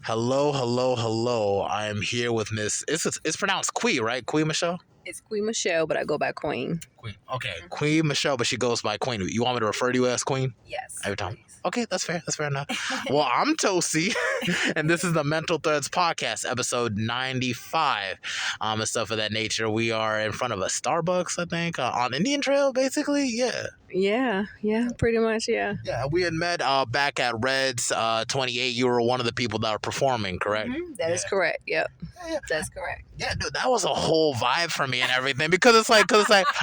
Hello, hello, hello. I am here with Miss. It's pronounced Qui, right? Qui Michelle. It's Queen Michelle, but I go by Queen. Queen. Okay, Queen Michelle, but she goes by Queen. You want me to refer to you as Queen Yes. every time? Please. Okay, that's fair. That's fair enough. Well, I'm Tosi, and this is the Mental Threads Podcast, episode 95, and stuff of that nature. We are in front of a Starbucks, I think, on Indian Trail, basically. Yeah, pretty much, yeah. Yeah, we had met back at Reds 28. You were one of the people that were performing, correct? Mm-hmm. That is correct. Yep. Yeah. That's correct. Yeah, dude, that was a whole vibe for me and everything because it's like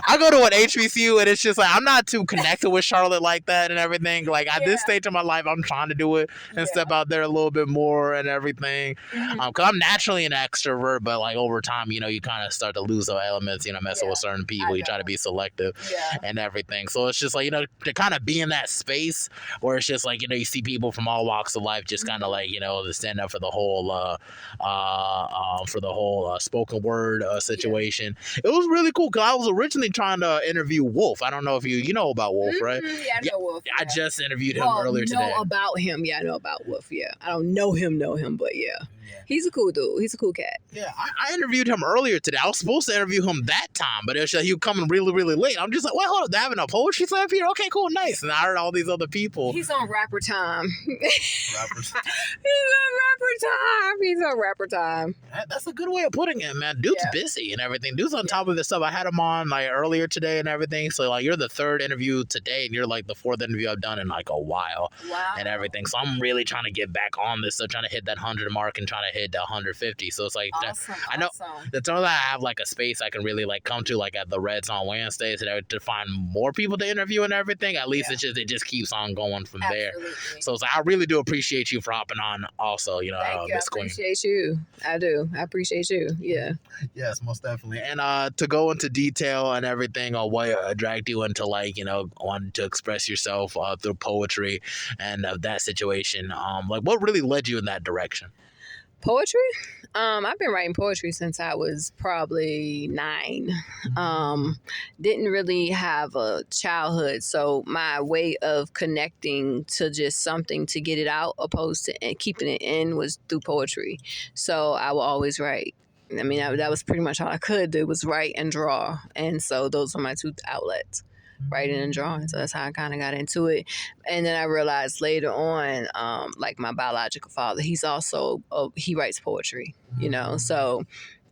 I go to an HBCU and it's just like I'm not too connected with Charlotte like that and everything. Like at this stage of my life, I'm trying to do it and step out there a little bit more and everything. Because I'm naturally an extrovert, but like over time, you kind of start to lose those elements. Messing with certain people, you try to be selective and everything. So it's just like to kind of be in that space where it's just like you see people from all walks of life, just kind of like to stand up for the whole spoken word situation. It was really cool because I was originally trying to interview Wolf. I don't know if you know about Wolf, right? Yeah, I know Wolf. I just interviewed him earlier today. I know about him. Yeah, I know about Wolf. Yeah, I don't know him, but yeah. He's a cool dude. He's a cool cat. Yeah, I interviewed him earlier today. I was supposed to interview him that time, but it was he was coming really, really late. I'm just like, well, hold up, they're having a poetry slam here? Okay, cool, nice. And I heard all these other people. He's on rapper time. He's on rapper time. That's a good way of putting it, man. Dude's busy and everything. Dude's on top of his stuff. I had him on like earlier today and everything. So like you're the third interview today and you're like the fourth interview I've done in like a while. Wow. And everything. So I'm really trying to get back on this. So trying to hit that 100 mark and trying to hit the 150. So it's like I know that's all that I have like a space I can really like come to like at the Reds on Wednesdays to find more people to interview and everything. At least it just keeps on going from there. So it's like, I really do appreciate you for hopping on also, Thank you. Miss Qween. I appreciate you. I do. I appreciate you. Yeah. Yes, most definitely. And to go into detail and everything on what dragged you into like, wanting to express yourself through poetry and that situation, like what really led you in that direction? Poetry? I've been writing poetry since I was probably 9. Didn't really have a childhood, so my way of connecting to just something to get it out opposed to keeping it in was through poetry. So I will always write. I mean, that was pretty much all I could do was write and draw. And so those are my two outlets. Writing and drawing. So that's how I kind of got into it. And then I realized later on, like my biological father, he's also, he writes poetry, so,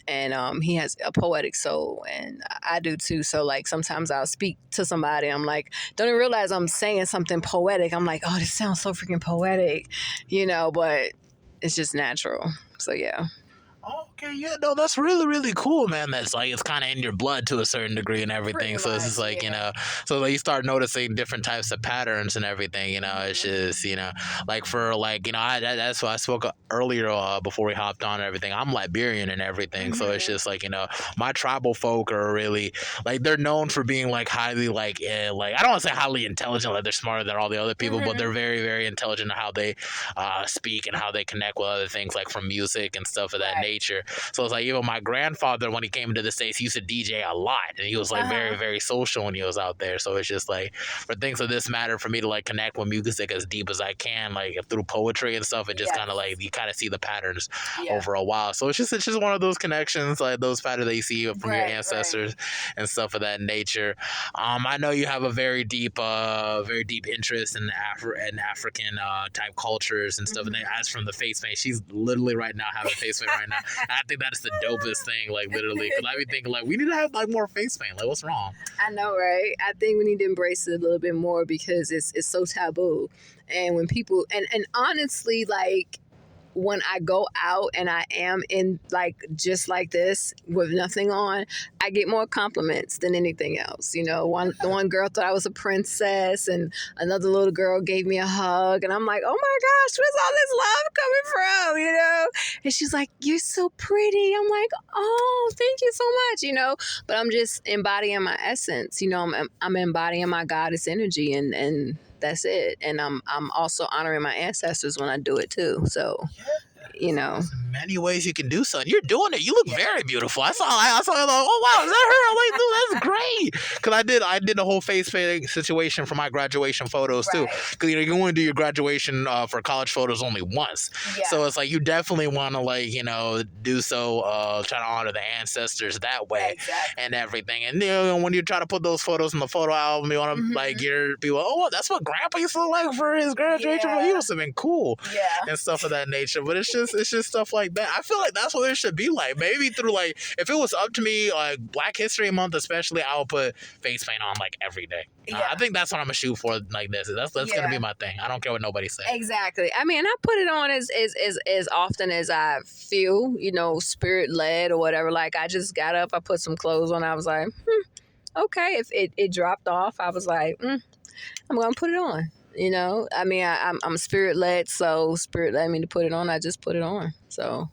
and he has a poetic soul and I do too. So like sometimes I'll speak to somebody, I'm like, don't even realize I'm saying something poetic. I'm like, oh, this sounds so freaking poetic, but it's just natural. So yeah. Okay, yeah, no, that's really, really cool, man. That's like, it's kind of in your blood to a certain degree and everything. Pretty so it's just like, so like you start noticing different types of patterns and everything, it's just, like for like, that's why I spoke earlier before we hopped on and everything. I'm Liberian and everything. So it's just like, my tribal folk are really like, they're known for being like highly like I don't want to say highly intelligent, like they're smarter than all the other people, but they're very, very intelligent in how they speak and how they connect with other things like from music and stuff of that nature. So it's like even my grandfather, when he came to the States, he used to DJ a lot and he was like very, very social when he was out there. So it's just like for things of this matter, for me to like connect with music as deep as I can, like through poetry and stuff, and just kind of like you kind of see the patterns over a while. So it's just one of those connections, like those patterns that you see from your ancestors and stuff of that nature. I know you have a very deep interest in African type cultures and stuff. And then as from the face paint, she's literally right now having face paint right now. I think that's the dopest thing, like literally, because I be thinking like we need to have like more face paint. Like, what's wrong? I know, right? I think we need to embrace it a little bit more because it's so taboo. And when people and honestly, like when I go out and I am in like just like this with nothing on, I get more compliments than anything else. The one girl thought I was a princess and another little girl gave me a hug and I'm like, oh my gosh, where's all this love coming from? And she's like, you're so pretty. I'm like, oh, thank you so much, but I'm just embodying my essence. I'm embodying my goddess energy and that's it. And I'm also honoring my ancestors when I do it too. So, That's many ways you can do something. You're doing it. You look Yeah. very beautiful. I saw it, like, oh wow, is that her? I'm like, dude, that's great. Because I did the whole face painting situation for my graduation photos too. Right. Because you only do your graduation for college photos only once. Yeah. So it's like you definitely want to like do so, try to honor the ancestors that way. Exactly. And everything. And when you try to put those photos in the photo album, you want to like your people, oh, that's what Grandpa used to look like for his graduation. Yeah. He must have been cool. Yeah. And stuff of that nature. But it's just stuff like that. I feel like that's what it should be like. Maybe through like, if it was up to me, like Black History Month especially, I would put face paint on like every day. Yeah. I think that's what I'm gonna shoot for like this. That's gonna be my thing. I don't care what nobody says. Exactly. I mean, I put it on as often as I feel, spirit led or whatever. Like I just got up, I put some clothes on. I was like, okay. If it dropped off, I was like, I'm gonna put it on. I mean, I'm spirit led, so spirit led me to put it on. I just put it on. So.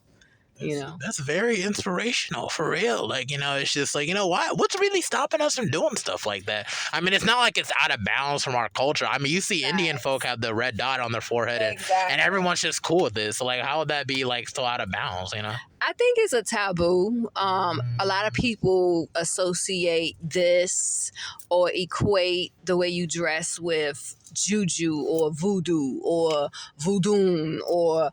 That's very inspirational for real. Like, it's just like, what's really stopping us from doing stuff like that? I mean, it's not like it's out of bounds from our culture. I mean, you see Indian folk have the red dot on their forehead and everyone's just cool with this. So like, how would that be like still out of bounds, I think it's a taboo. A lot of people associate this or equate the way you dress with juju or voodoo or voodoo or,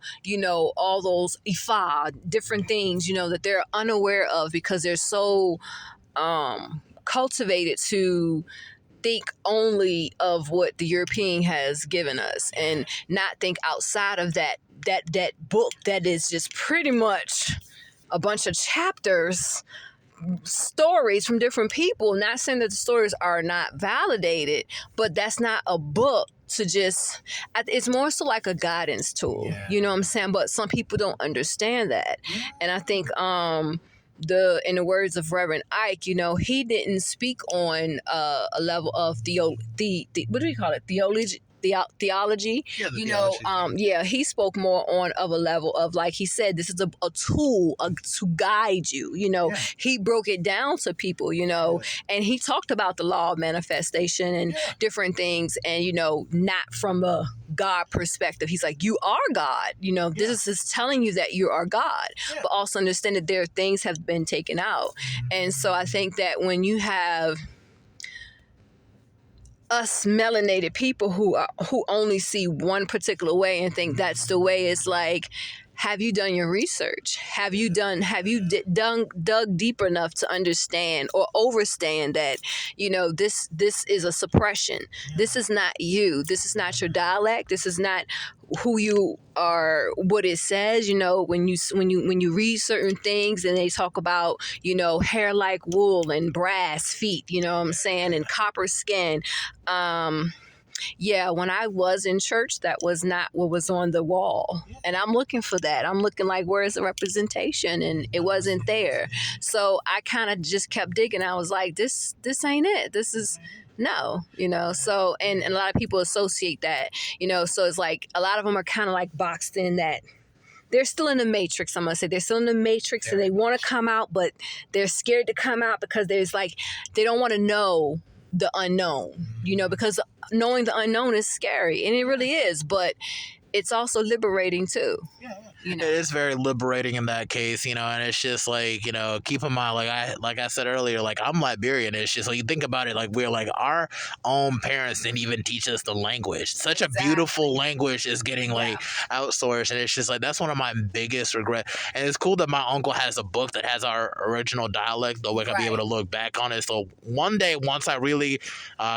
all those ifa, different things, that they're unaware of because they're so cultivated to think only of what the European has given us and not think outside of that book that is just pretty much a bunch of chapters, stories from different people. Not saying that the stories are not validated, but that's not a book to just, it's more so like a guidance tool. Yeah. You know what I'm saying? But some people don't understand that. And I think in the words of Reverend Ike, he didn't speak on a level of what do we call it? Theology. Yeah, He spoke more on of a level of, like he said, this is a tool to guide you. He broke it down to people, and he talked about the law of manifestation and different things, and not from a God perspective. He's like, you are God. This is telling you that you are God, but also understand that there are things have been taken out. And so I think that when you have us melanated people who only see one particular way and think that's the way, it's like, have you done your research? Have you dug deep enough to understand or overstand that, this is a suppression. This is not you. This is not your dialect. This is not who you are, what it says. When you read certain things and they talk about, hair like wool and brass feet, you know what I'm saying, and copper skin. When I was in church, that was not what was on the wall. And I'm looking for that. I'm looking like, where's the representation? And it wasn't there. So I kind of just kept digging. I was like, this ain't it. This is no, so, and a lot of people associate that, so it's like a lot of them are kind of like boxed in that they're still in the matrix. I'm going to say they're still in the matrix and they want to come out, but they're scared to come out because there's like, they don't want to know the unknown, because knowing the unknown is scary, and it really is, but it's also liberating too. It is very liberating in that case, and it's just like, keep in mind, like I said earlier, like I'm Liberian. It's just like, you think about it, like we're like, our own parents didn't even teach us the language. Such a beautiful language is getting like outsourced, and it's just like, that's one of my biggest regrets. And it's cool that my uncle has a book that has our original dialect, though we can be able to look back on it. So one day, once I really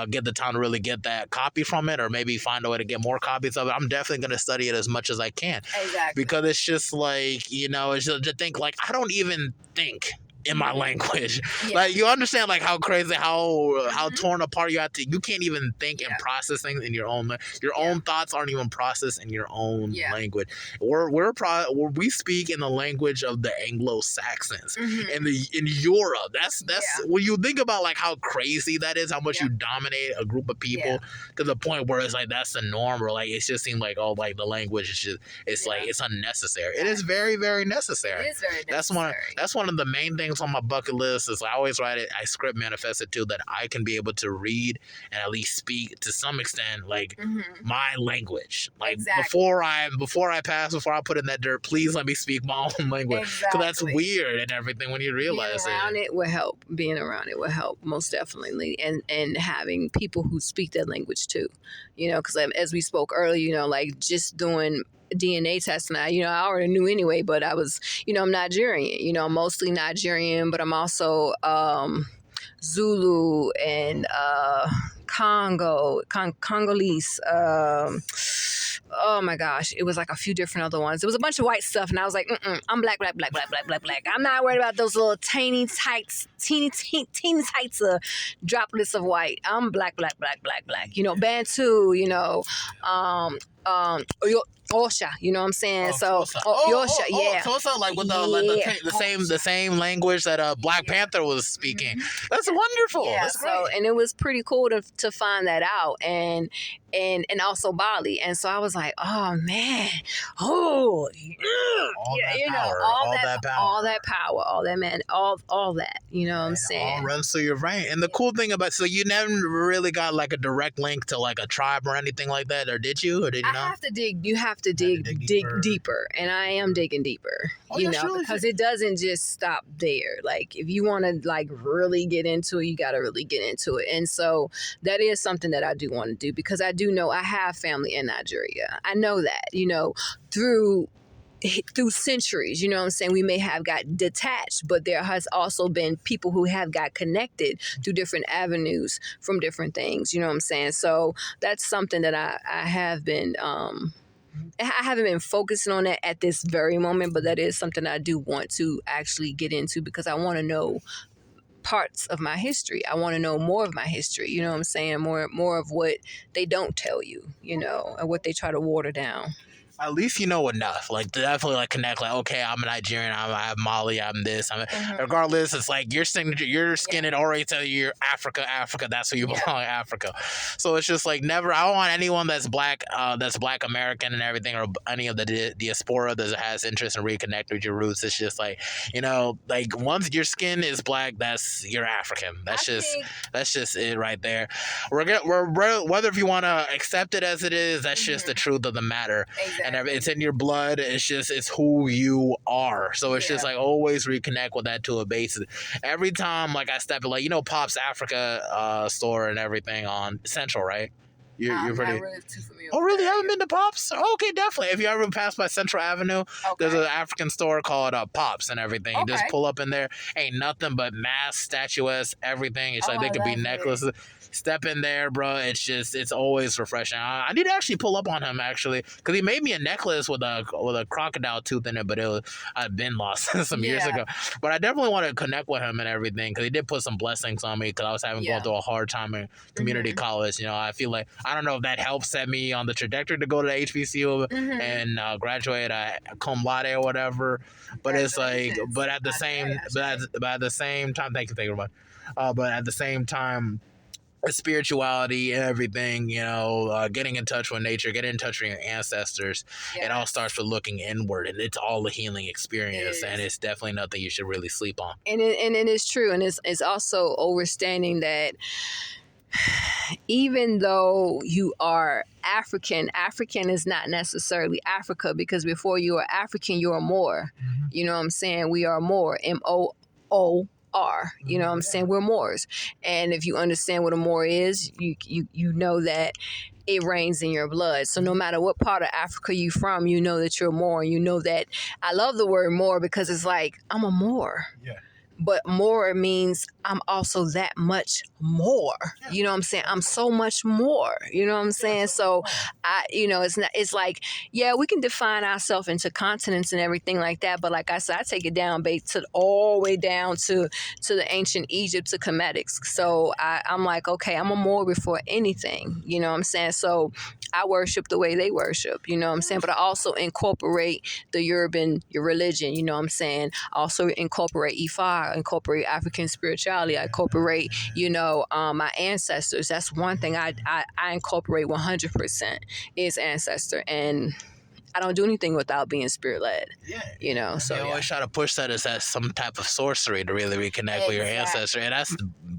get the time to really get that copy from it, or maybe find a way to get more copies of it, I'm definitely going to study it as much as I can. Exactly. Because it's just like, it's just to think like, I don't even think in my language. Like, you understand like how crazy, how torn apart you can't even think and process things in your own thoughts aren't even processed in your own language. We speak in the language of the Anglo-Saxons in Europe. That's when you think about like how crazy that is, how much you dominate a group of people to the point where it's like that's the norm, or like it just seems like, oh, like the language is just, it's like it's unnecessary. It is very, very necessary. It is very necessary. That's one of the main things things on my bucket list is I always write it. I script manifest it too that I can be able to read and at least speak to some extent like my language. Like Exactly. before I pass, before I put in that dirt, please let me speak my own language because that's Exactly. weird and everything when you realize Being around it will help. Being around it will help most definitely, and having people who speak that language too. You know, because as we spoke earlier, you know, like just doing DNA testing, I already knew anyway, but I was, I'm Nigerian. You know, I'm mostly Nigerian, but I'm also Zulu and Congolese. Oh my gosh, it was like a few different other ones. It was a bunch of white stuff, and I was like, I'm black, black, black, black, black, black, black. I'm not worried about those little teeny tights of droplets of white. I'm black, black, black, black, black. You know, Bantu. You know, Osha, you know what I'm saying? Yosha, yeah. Tosa, like with the same language that Black Panther was speaking. That's wonderful. Yeah, That's great. and it was pretty cool to find that out, and also Bali, and so I was like, oh man, all that power, all that, you know what I'm saying? All runs through your brain. And the cool thing about, so you never really got like a direct link to like a tribe or anything like that, or did you not? You have to dig deeper, and I am digging deeper, because it doesn't just stop there. Like if you want to like really get into it, you got to really get into it. And so that is something that I do want to do, because I do know I have family in Nigeria. I know that, through centuries, you know what I'm saying? We may have got detached, but there has also been people who have got connected through different avenues from different things, you know what I'm saying? So that's something that I have been, I haven't been focusing on that at this very moment, but that is something I do want to actually get into, because I want to know parts of my history. I want to know more of my history, you know what I'm saying? More of what they don't tell you, and what they try to water down. At least you know enough. Like definitely like connect. Like, okay, I'm a Nigerian. I have Mali. I'm this. Regardless, it's like your signature. Your skin had already tell you you're Africa. That's where you belong. Africa. So it's just like never. I don't want anyone that's black American and everything, or any of the diaspora that has interest in reconnect with your roots. It's just like like once your skin is black, you're African. That's just it right there. Whether if you want to accept it as it is, that's just the truth of the matter. Exactly. And it's in your blood. It's who you are. So it's just like always reconnect with that to a basis. Every time like I step in, like Pop's Africa store and everything on Central, right? You're pretty. Not really too familiar. Oh, really? You haven't been to Pops? Okay, definitely. If you ever pass by Central Avenue, there's an African store called Pops and everything. You just pull up in there. Ain't nothing but mass, statuettes, everything. It's like they could be necklaces. Step in there, bro. It's always refreshing. I need to actually pull up on him actually, because he made me a necklace with a crocodile tooth in it, but I'd been lost some years ago. But I definitely want to connect with him and everything, because he did put some blessings on me, because I was going through a hard time in community college. I feel like I don't know if that helped set me on the trajectory to go to the HBCU and graduate cum laude or whatever. But it's like, but at the same time, thank you very much. But at the same time, spirituality and everything, getting in touch with nature, getting in touch with your ancestors, it all starts with looking inward, and it's all a healing experience, and it's definitely nothing you should really sleep on. And it is true, and it's also understanding that even though you are African is not necessarily Africa, because before you are African, you are more. You know what I'm saying? We are more. MOO. You know what I'm saying? We're Moors. And if you understand what a Moor is, you know that it reigns in your blood. So no matter what part of Africa you from, you know that you're Moor. You know that, I love the word Moor, because it's like, I'm a Moor. Yeah. But more means I'm also that much more. You know what I'm saying? I'm so much more. You know what I'm saying? So it's like, we can define ourselves into continents and everything like that. But like I said, I take it down all the way down to the ancient Egypt, to Comedics. So I'm like, okay, I'm a more before anything. You know what I'm saying? So I worship the way they worship, you know what I'm saying? But I also incorporate your religion, you know what I'm saying? I also incorporate Ifa, I incorporate African spirituality, I incorporate, my ancestors. That's one thing I incorporate 100% is ancestor. And I don't do anything without being spirit led. Yeah. You know, so You always try to push that as some type of sorcery to really reconnect with your ancestor, and that's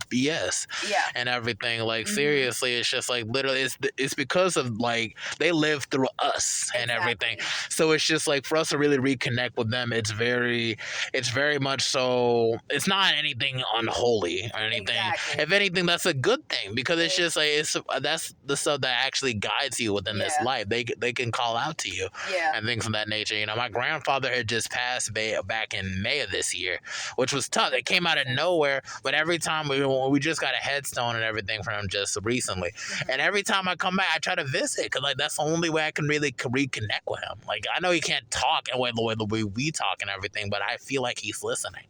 BS. Yeah. And everything. Like seriously, it's just like literally, it's because of like they live through us and everything. So it's just like for us to really reconnect with them, it's very much so. It's not anything unholy or anything. Exactly. If anything, that's a good thing because it's just like that's the stuff that actually guides you within this life. They can call out to you and things of that nature. You know, my grandfather had just passed back in May of this year, which was tough. It came out of nowhere, but every time we just got a headstone and everything from him just recently, and every time I come back, I try to visit because like that's the only way I can really reconnect with him. Like I know he can't talk and the way we talk and everything, but I feel like he's listening.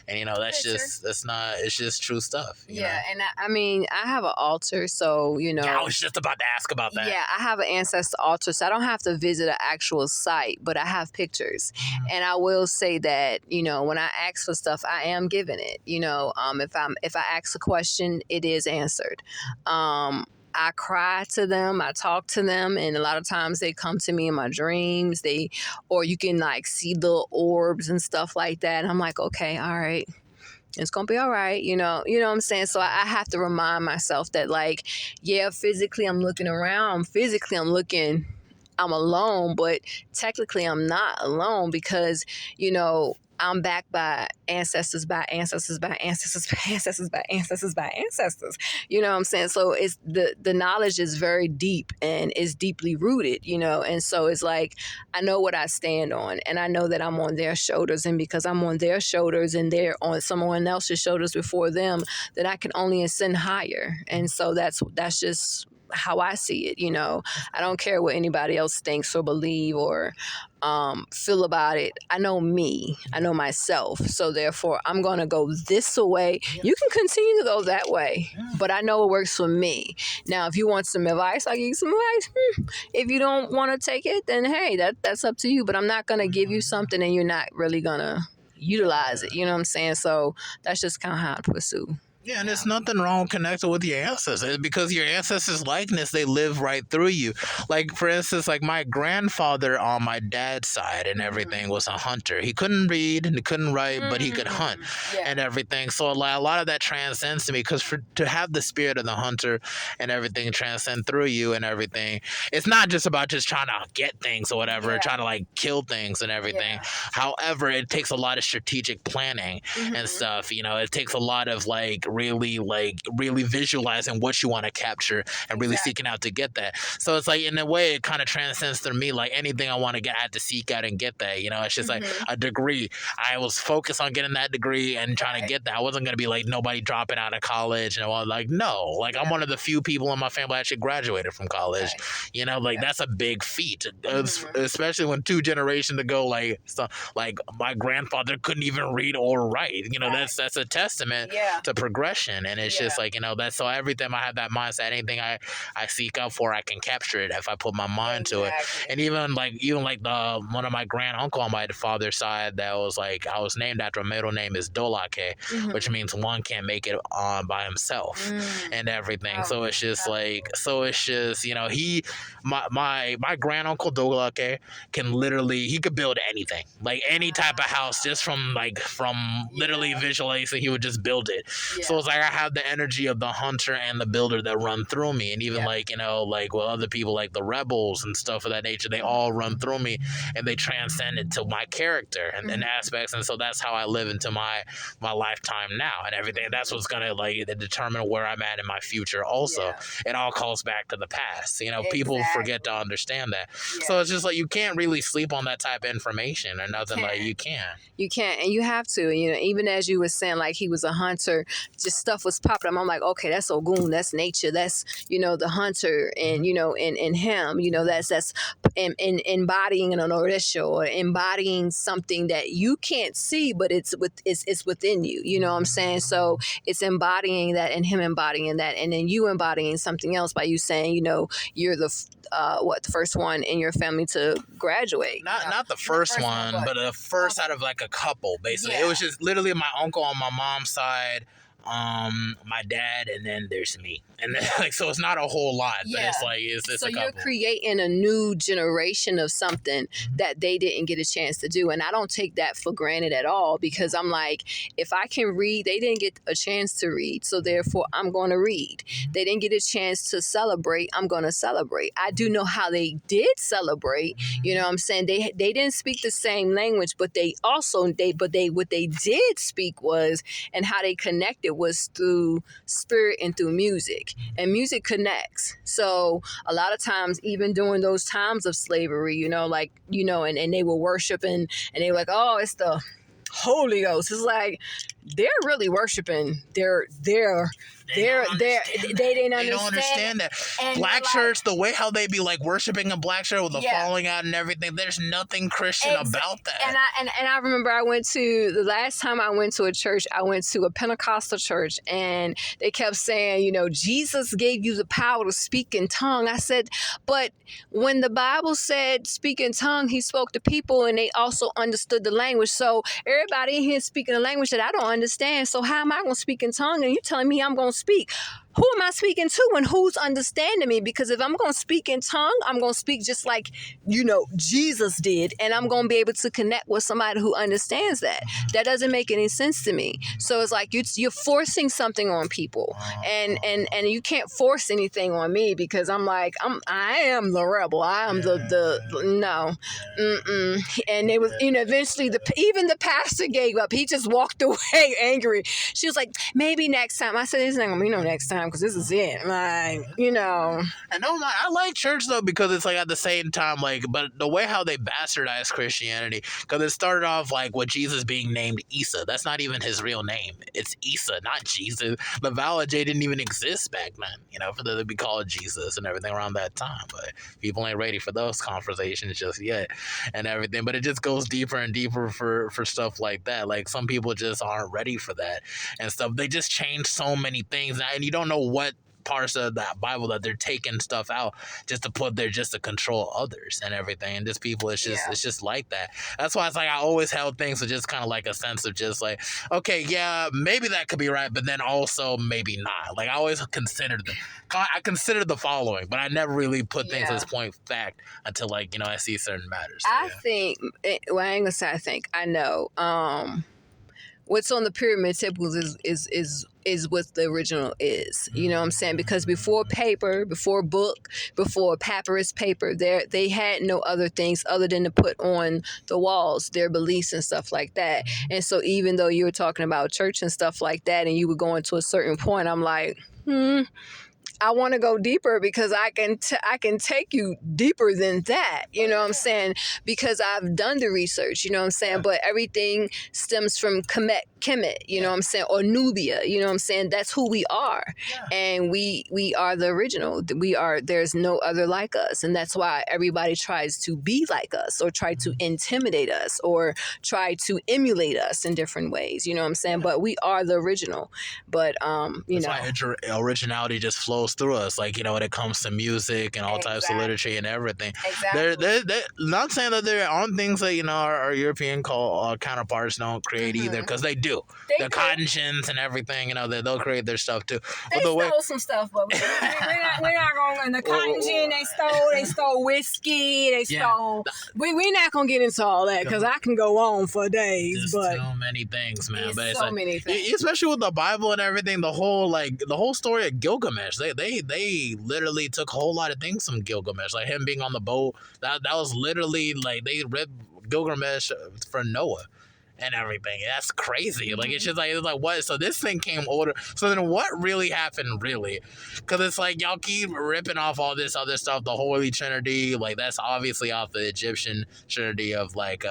And you know that's it's just true stuff. You know? And I mean I have an altar, so you know. Yeah, I was just about to ask about that. Yeah, I have an ancestor altar, so I don't have to visit an actual site, but I have pictures. And I will say that you know when I ask for stuff, I am given it. You know, if I ask a question, it is answered. I cry to them, I talk to them, and a lot of times they come to me in my dreams. Or you can like see the orbs and stuff like that. And I'm like, okay, all right, it's gonna be all right, you know what I'm saying? So I have to remind myself that like, yeah, physically I'm looking around, I'm alone, but technically I'm not alone because, you know, I'm backed by ancestors, by ancestors, by ancestors, by ancestors, by ancestors, by ancestors. You know what I'm saying? So it's the knowledge is very deep and is deeply rooted, you know. And so it's like I know what I stand on, and I know that I'm on their shoulders, and because I'm on their shoulders and they're on someone else's shoulders before them, then I can only ascend higher. And so that's just how I see it, you know. I don't care what anybody else thinks or believe or feel about it. I know me. I know myself. So therefore, I'm going to go this way. You can continue to go that way, but I know it works for me. Now, if you want some advice, I'll give you some advice. If you don't want to take it, then hey, that's up to you. But I'm not going to give you something and you're not really going to utilize it. You know what I'm saying? So that's just kind of how I pursue. Yeah, and there's nothing wrong connecting with your ancestors because your ancestors' likeness, they live right through you. Like, for instance, like my grandfather on my dad's side and everything was a hunter. He couldn't read and he couldn't write, but he could hunt and everything. So a lot of that transcends to me because to have the spirit of the hunter and everything transcend through you and everything, it's not just about just trying to get things or whatever, trying to like kill things and everything. However, it takes a lot of strategic planning and stuff. You know, it takes a lot of really visualizing what you want to capture and really seeking out to get that. So it's like in a way it kind of transcends through me. Like anything I want to get, I had to seek out and get that. You know, it's just like a degree. I was focused on getting that degree and trying to get that. I wasn't gonna be like nobody dropping out of college and all. Like no, like I'm one of the few people in my family that actually graduated from college. You know, like that's a big feat, especially when 2 generations ago, like my grandfather couldn't even read or write. You know, that's a testament to progression. And it's just like, you know, that's so every time I have that mindset, anything I seek out for, I can capture it if I put my mind to it. And even like the one of my grand uncle on my father's side that was like I was named after, a middle name is Dolake, which means one can't make it on by himself and everything. So it's just you know, my grand uncle Dolake can literally, he could build anything, like any type of house, just from literally visualizing, he would just build it. So it's like I have the energy of the hunter and the builder that run through me. And even like, you know, like with other people like the rebels and stuff of that nature, they all run through me and they transcend into my character and aspects. And so that's how I live into my lifetime now and everything. That's what's going to like determine where I'm at in my future also. It all calls back to the past. You know, people forget to understand that. So it's just like you can't really sleep on that type of information or nothing. Like you can't. You can't, and you have to. You know, even as you were saying, like he was a hunter, just stuff was popping up. I'm like, okay, that's Ogun, that's nature, that's, you know, the hunter, and you know, in him, you know, that's embodying an Orisha or embodying something that you can't see, but it's within you. You know what I'm saying? So it's embodying that and him embodying that, and then you embodying something else by you saying, you know, you're the first one in your family to graduate. Not the first one, but the first out of like a couple, basically. It was just literally my uncle on my mom's side my dad, and then there's me, and then like so it's not a whole lot, but Yeah. it's like it's So a you're couple. creating a new generation of something that they didn't get a chance to do. And I don't take that for granted at all, because I'm like, if I can read, they didn't get a chance to read. So therefore, I'm going to read. They didn't get a chance to celebrate. I'm going to celebrate. I do know how they did celebrate. You know what I'm saying? They didn't speak the same language, but what they did speak was, and how they connected was through spirit and through music. And music connects. So a lot of times, even during those times of slavery, and they were worshiping, and they were like, oh, it's the Holy Ghost. It's like, they're really worshiping. They didn't understand that. And Black church, the way how they be like worshiping a black church with the Yeah. falling out and everything, there's nothing Christian about that. And I remember the last time I went to a church, I went to a Pentecostal church, and they kept saying, Jesus gave you the power to speak in tongue. I said, but when the Bible said speak in tongue, he spoke to people and they also understood the language. So everybody in here speaking a language that I don't understand. So how am I going to speak in tongue? And you telling me I'm going to speak? Who am I speaking to, and who's understanding me? Because if I'm going to speak in tongue, I'm going to speak just like, Jesus did. And I'm going to be able to connect with somebody who understands that. That doesn't make any sense to me. So it's like you're forcing something on people, and you can't force anything on me, because I'm like, I am the rebel. I am no. And it was, eventually even the pastor gave up. He just walked away angry. She was like, maybe next time. I said, it's not going to be no next time, because this is it. Like, And I like church though, because it's like at the same time, like, but the way how they bastardized Christianity, because it started off like with Jesus being named Isa. That's not even his real name. It's Isa, not Jesus. The vowel J didn't even exist back then, for them to be called Jesus and everything around that time. But people ain't ready for those conversations just yet and everything. But it just goes deeper and deeper for stuff like that. Like some people just aren't ready for that and stuff. They just change so many things, and you don't know what parts of that Bible that they're taking stuff out just to put there just to control others and everything. And just people, it's just like that. That's why it's like I always held things with just kind of like a sense of just like, okay, yeah, maybe that could be right, but then also maybe not. Like I always considered the following, but I never really put things as point fact until like I see certain matters. So, I think. Well, I ain't gonna say I think. I know. What's on the pyramid tables is what the original is. You know what I'm saying? Because before paper, before book, before papyrus paper, they had no other things other than to put on the walls, their beliefs and stuff like that. And so even though you were talking about church and stuff like that, and you were going to a certain point, I'm like, I want to go deeper, because I can take you deeper than that. You know what I'm saying? Because I've done the research, you know what I'm saying? But everything stems from Kemet, you know what I'm saying? Or Nubia, you know what I'm saying? That's who we are. And we are the original. There's no other like us. And that's why everybody tries to be like us, or try to intimidate us, or try to emulate us in different ways. You know what I'm saying? But we are the original. But, that's why originality just flows through us, like when it comes to music and all types of literature and everything. They're not saying that there aren't things that our European counterparts don't create either, because they do. The cotton gins and everything, they'll create their stuff too. They stole some stuff, but we're not going. In the cotton gin, they stole whiskey, they stole. We're not gonna get into all that, because I can go on for days. Just but so many things, man. But so many things, especially with the Bible and everything. The whole story of Gilgamesh. They literally took a whole lot of things from Gilgamesh, like him being on the boat. That was literally like they read Gilgamesh for Noah and everything. That's crazy. Like it's like what? So this thing came older. So then what really happened, really? Because it's like y'all keep ripping off all this other stuff. The Holy Trinity, like that's obviously off the Egyptian Trinity of like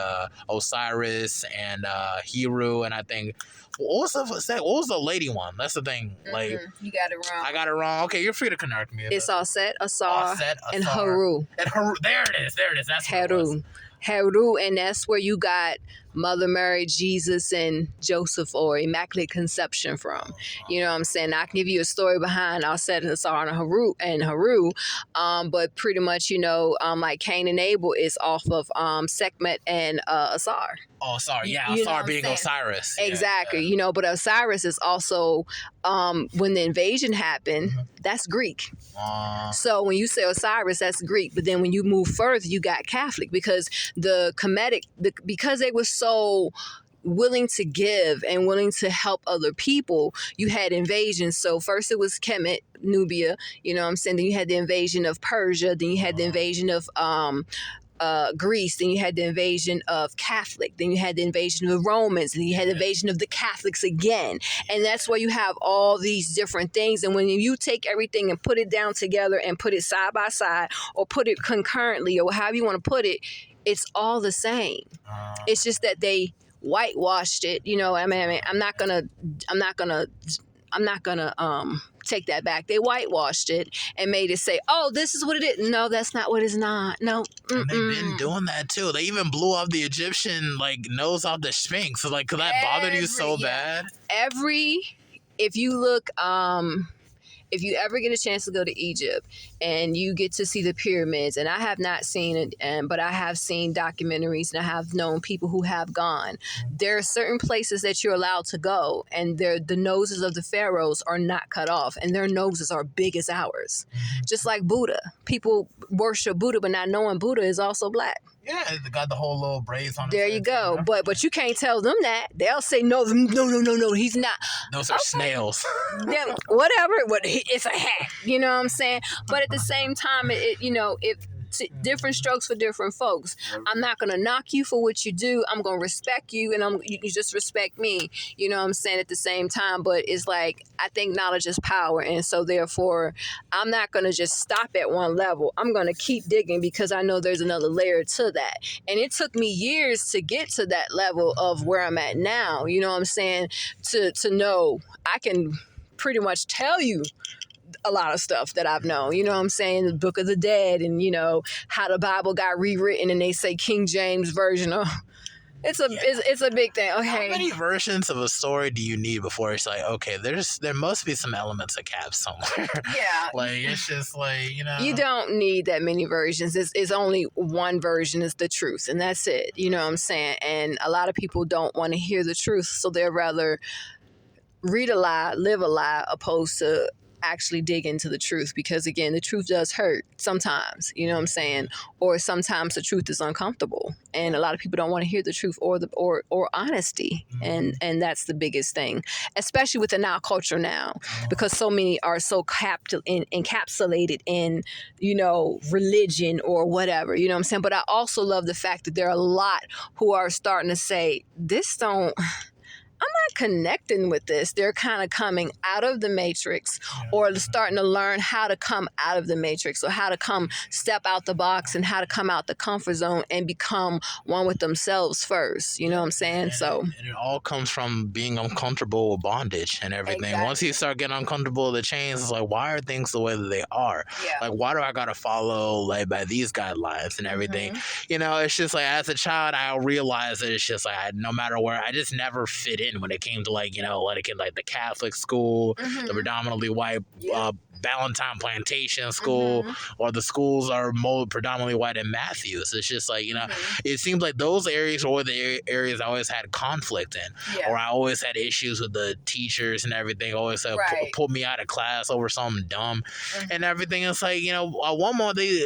Osiris and Heru, and I think. What was the lady one? That's the thing. Like you got it wrong. I got it wrong. Okay, you're free to correct me. It's Aset, Asar, and Haru. Haru. And Haru. There it is. That's Haru. Heru, and that's where you got Mother Mary, Jesus, and Joseph, or Immaculate Conception from. You know what I'm saying? I can give you a story behind Set and Asar and Haru, but pretty much, like Cain and Abel is off of Sekhmet and Asar. Oh, sorry. Yeah, You know Asar what being I'm Osiris. Exactly. Yeah. But Osiris is also, when the invasion happened, that's Greek. So when you say Osiris, that's Greek. But then when you move further, you got Catholic, because because they were so willing to give and willing to help other people, you had invasions. So first it was Kemet, Nubia, you know what I'm saying? Then you had the invasion of Persia. Then you had the invasion of Greece. Then you had the invasion of Catholic. Then you had the invasion of the Romans. And you had the invasion of the Catholics again. And that's where you have all these different things. And when you take everything and put it down together and put it side by side, or put it concurrently, or however you want to put it, it's all the same. It's just that they whitewashed it. I'm not gonna take that back. They whitewashed it and made it say, "Oh, this is what it is." No, that's not what it's not. No. And they've been doing that too. They even blew off the Egyptian nose off the Sphinx. So could that bother you so bad? If you look, if you ever get a chance to go to Egypt and you get to see the pyramids, and I have not seen it, but I have seen documentaries and I have known people who have gone, there are certain places that you're allowed to go, and the noses of the pharaohs are not cut off, and their noses are big as ours. Just like Buddha. People worship Buddha, but not knowing Buddha is also black. Yeah, they got the whole little braids on. There you go. But you can't tell them that. They'll say, no, he's not. Those are snails. Whatever. It's a hat. You know what I'm saying? But at the same time, different strokes for different folks. I'm not going to knock you for what you do. I'm going to respect you, and you just respect me. You know what I'm saying? At the same time, but it's like, I think knowledge is power, and so therefore, I'm not going to just stop at one level. I'm going to keep digging, because I know there's another layer to that. And it took me years to get to that level of where I'm at now. You know what I'm saying? To know I can pretty much tell you a lot of stuff that I've known, you know what I'm saying? The Book of the Dead, and how the Bible got rewritten, and they say King James version. Oh, it's a big thing. Okay, how many versions of a story do you need before it's like, okay, there must be some elements of cap somewhere? Yeah, it's just you don't need that many versions. It's only one version is the truth, and that's it. You know what I'm saying? And a lot of people don't want to hear the truth, so they'd rather read a lie, live a lie, opposed to actually dig into the truth, because again, the truth does hurt sometimes, you know what I'm saying? Or sometimes the truth is uncomfortable, and a lot of people don't want to hear the truth or honesty. And that's the biggest thing, especially within our culture now, because so many are so encapsulated in, religion or whatever, you know what I'm saying? But I also love the fact that there are a lot who are starting to say, I'm not connecting with this. They're kind of coming out of the matrix, or starting to learn how to come out of the matrix, or how to step out the box, and how to come out the comfort zone and become one with themselves first. You know what I'm saying? And it all comes from being uncomfortable with bondage and everything. Exactly. Once you start getting uncomfortable with the chains, it's like, why are things the way that they are? Yeah. Why do I gotta follow by these guidelines and everything? It's just as a child, I realized that it's just no matter where, I just never fit in when it came to the Catholic school, the predominantly white Valentine Plantation School, or the schools are more predominantly white in Matthews. It's just it seems like those areas were the areas I always had conflict in, or I always had issues with the teachers and everything. Always pulled me out of class over something dumb and everything. It's one more they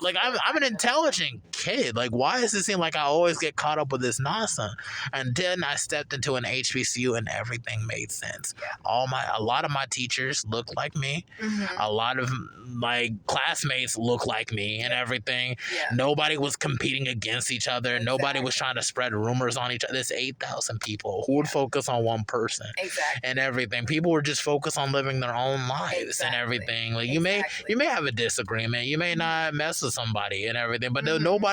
I'm an intelligent kid. Why does it seem like I always get caught up with this nonsense? And then I stepped into an HBCU and everything made sense. A lot of my teachers look like me. A lot of my classmates look like me and everything. Nobody was competing against each other. Exactly. Nobody was trying to spread rumors on each other. There's 8,000 people. Who would focus on one person? Exactly. And everything. People were just focused on living their own lives and everything. You may have a disagreement. You may not mess with somebody and everything, but nobody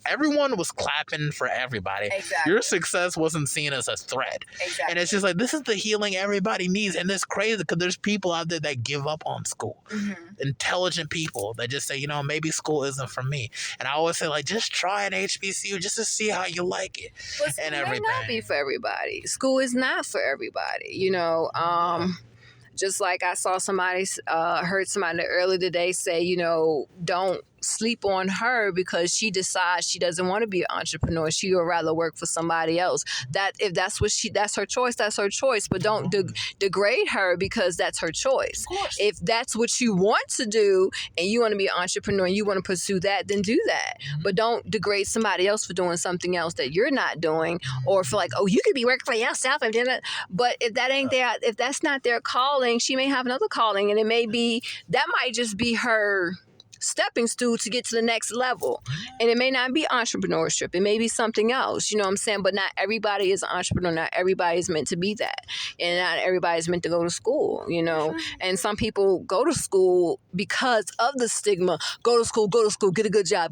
everyone was clapping for everybody. Exactly. Your success wasn't seen as a threat. Exactly. And it's just like, this is the healing everybody needs. And it's crazy because there's people out there that give up on school. Intelligent people that just say, maybe school isn't for me. And I always say, like, just try an HBCU just to see how you like it. But school may not be for everybody. School is not for everybody. Just like I saw heard somebody earlier today say, don't sleep on her because she decides she doesn't want to be an entrepreneur. She would rather work for somebody else. That if that's her choice, that's her choice. But don't degrade her because that's her choice. If that's what you want to do and you want to be an entrepreneur and you want to pursue that, then do that. But don't degrade somebody else for doing something else that you're not doing, or feel like, oh, you could be working for yourself and doing it. But if that's not their calling, she may have another calling, and that might just be her stepping stool to get to the next level. And it may not be entrepreneurship. It may be something else, you know what I'm saying? But not everybody is an entrepreneur. Not everybody is meant to be that. And not everybody is meant to go to school, And some people go to school because of the stigma. Go to school, get a good job.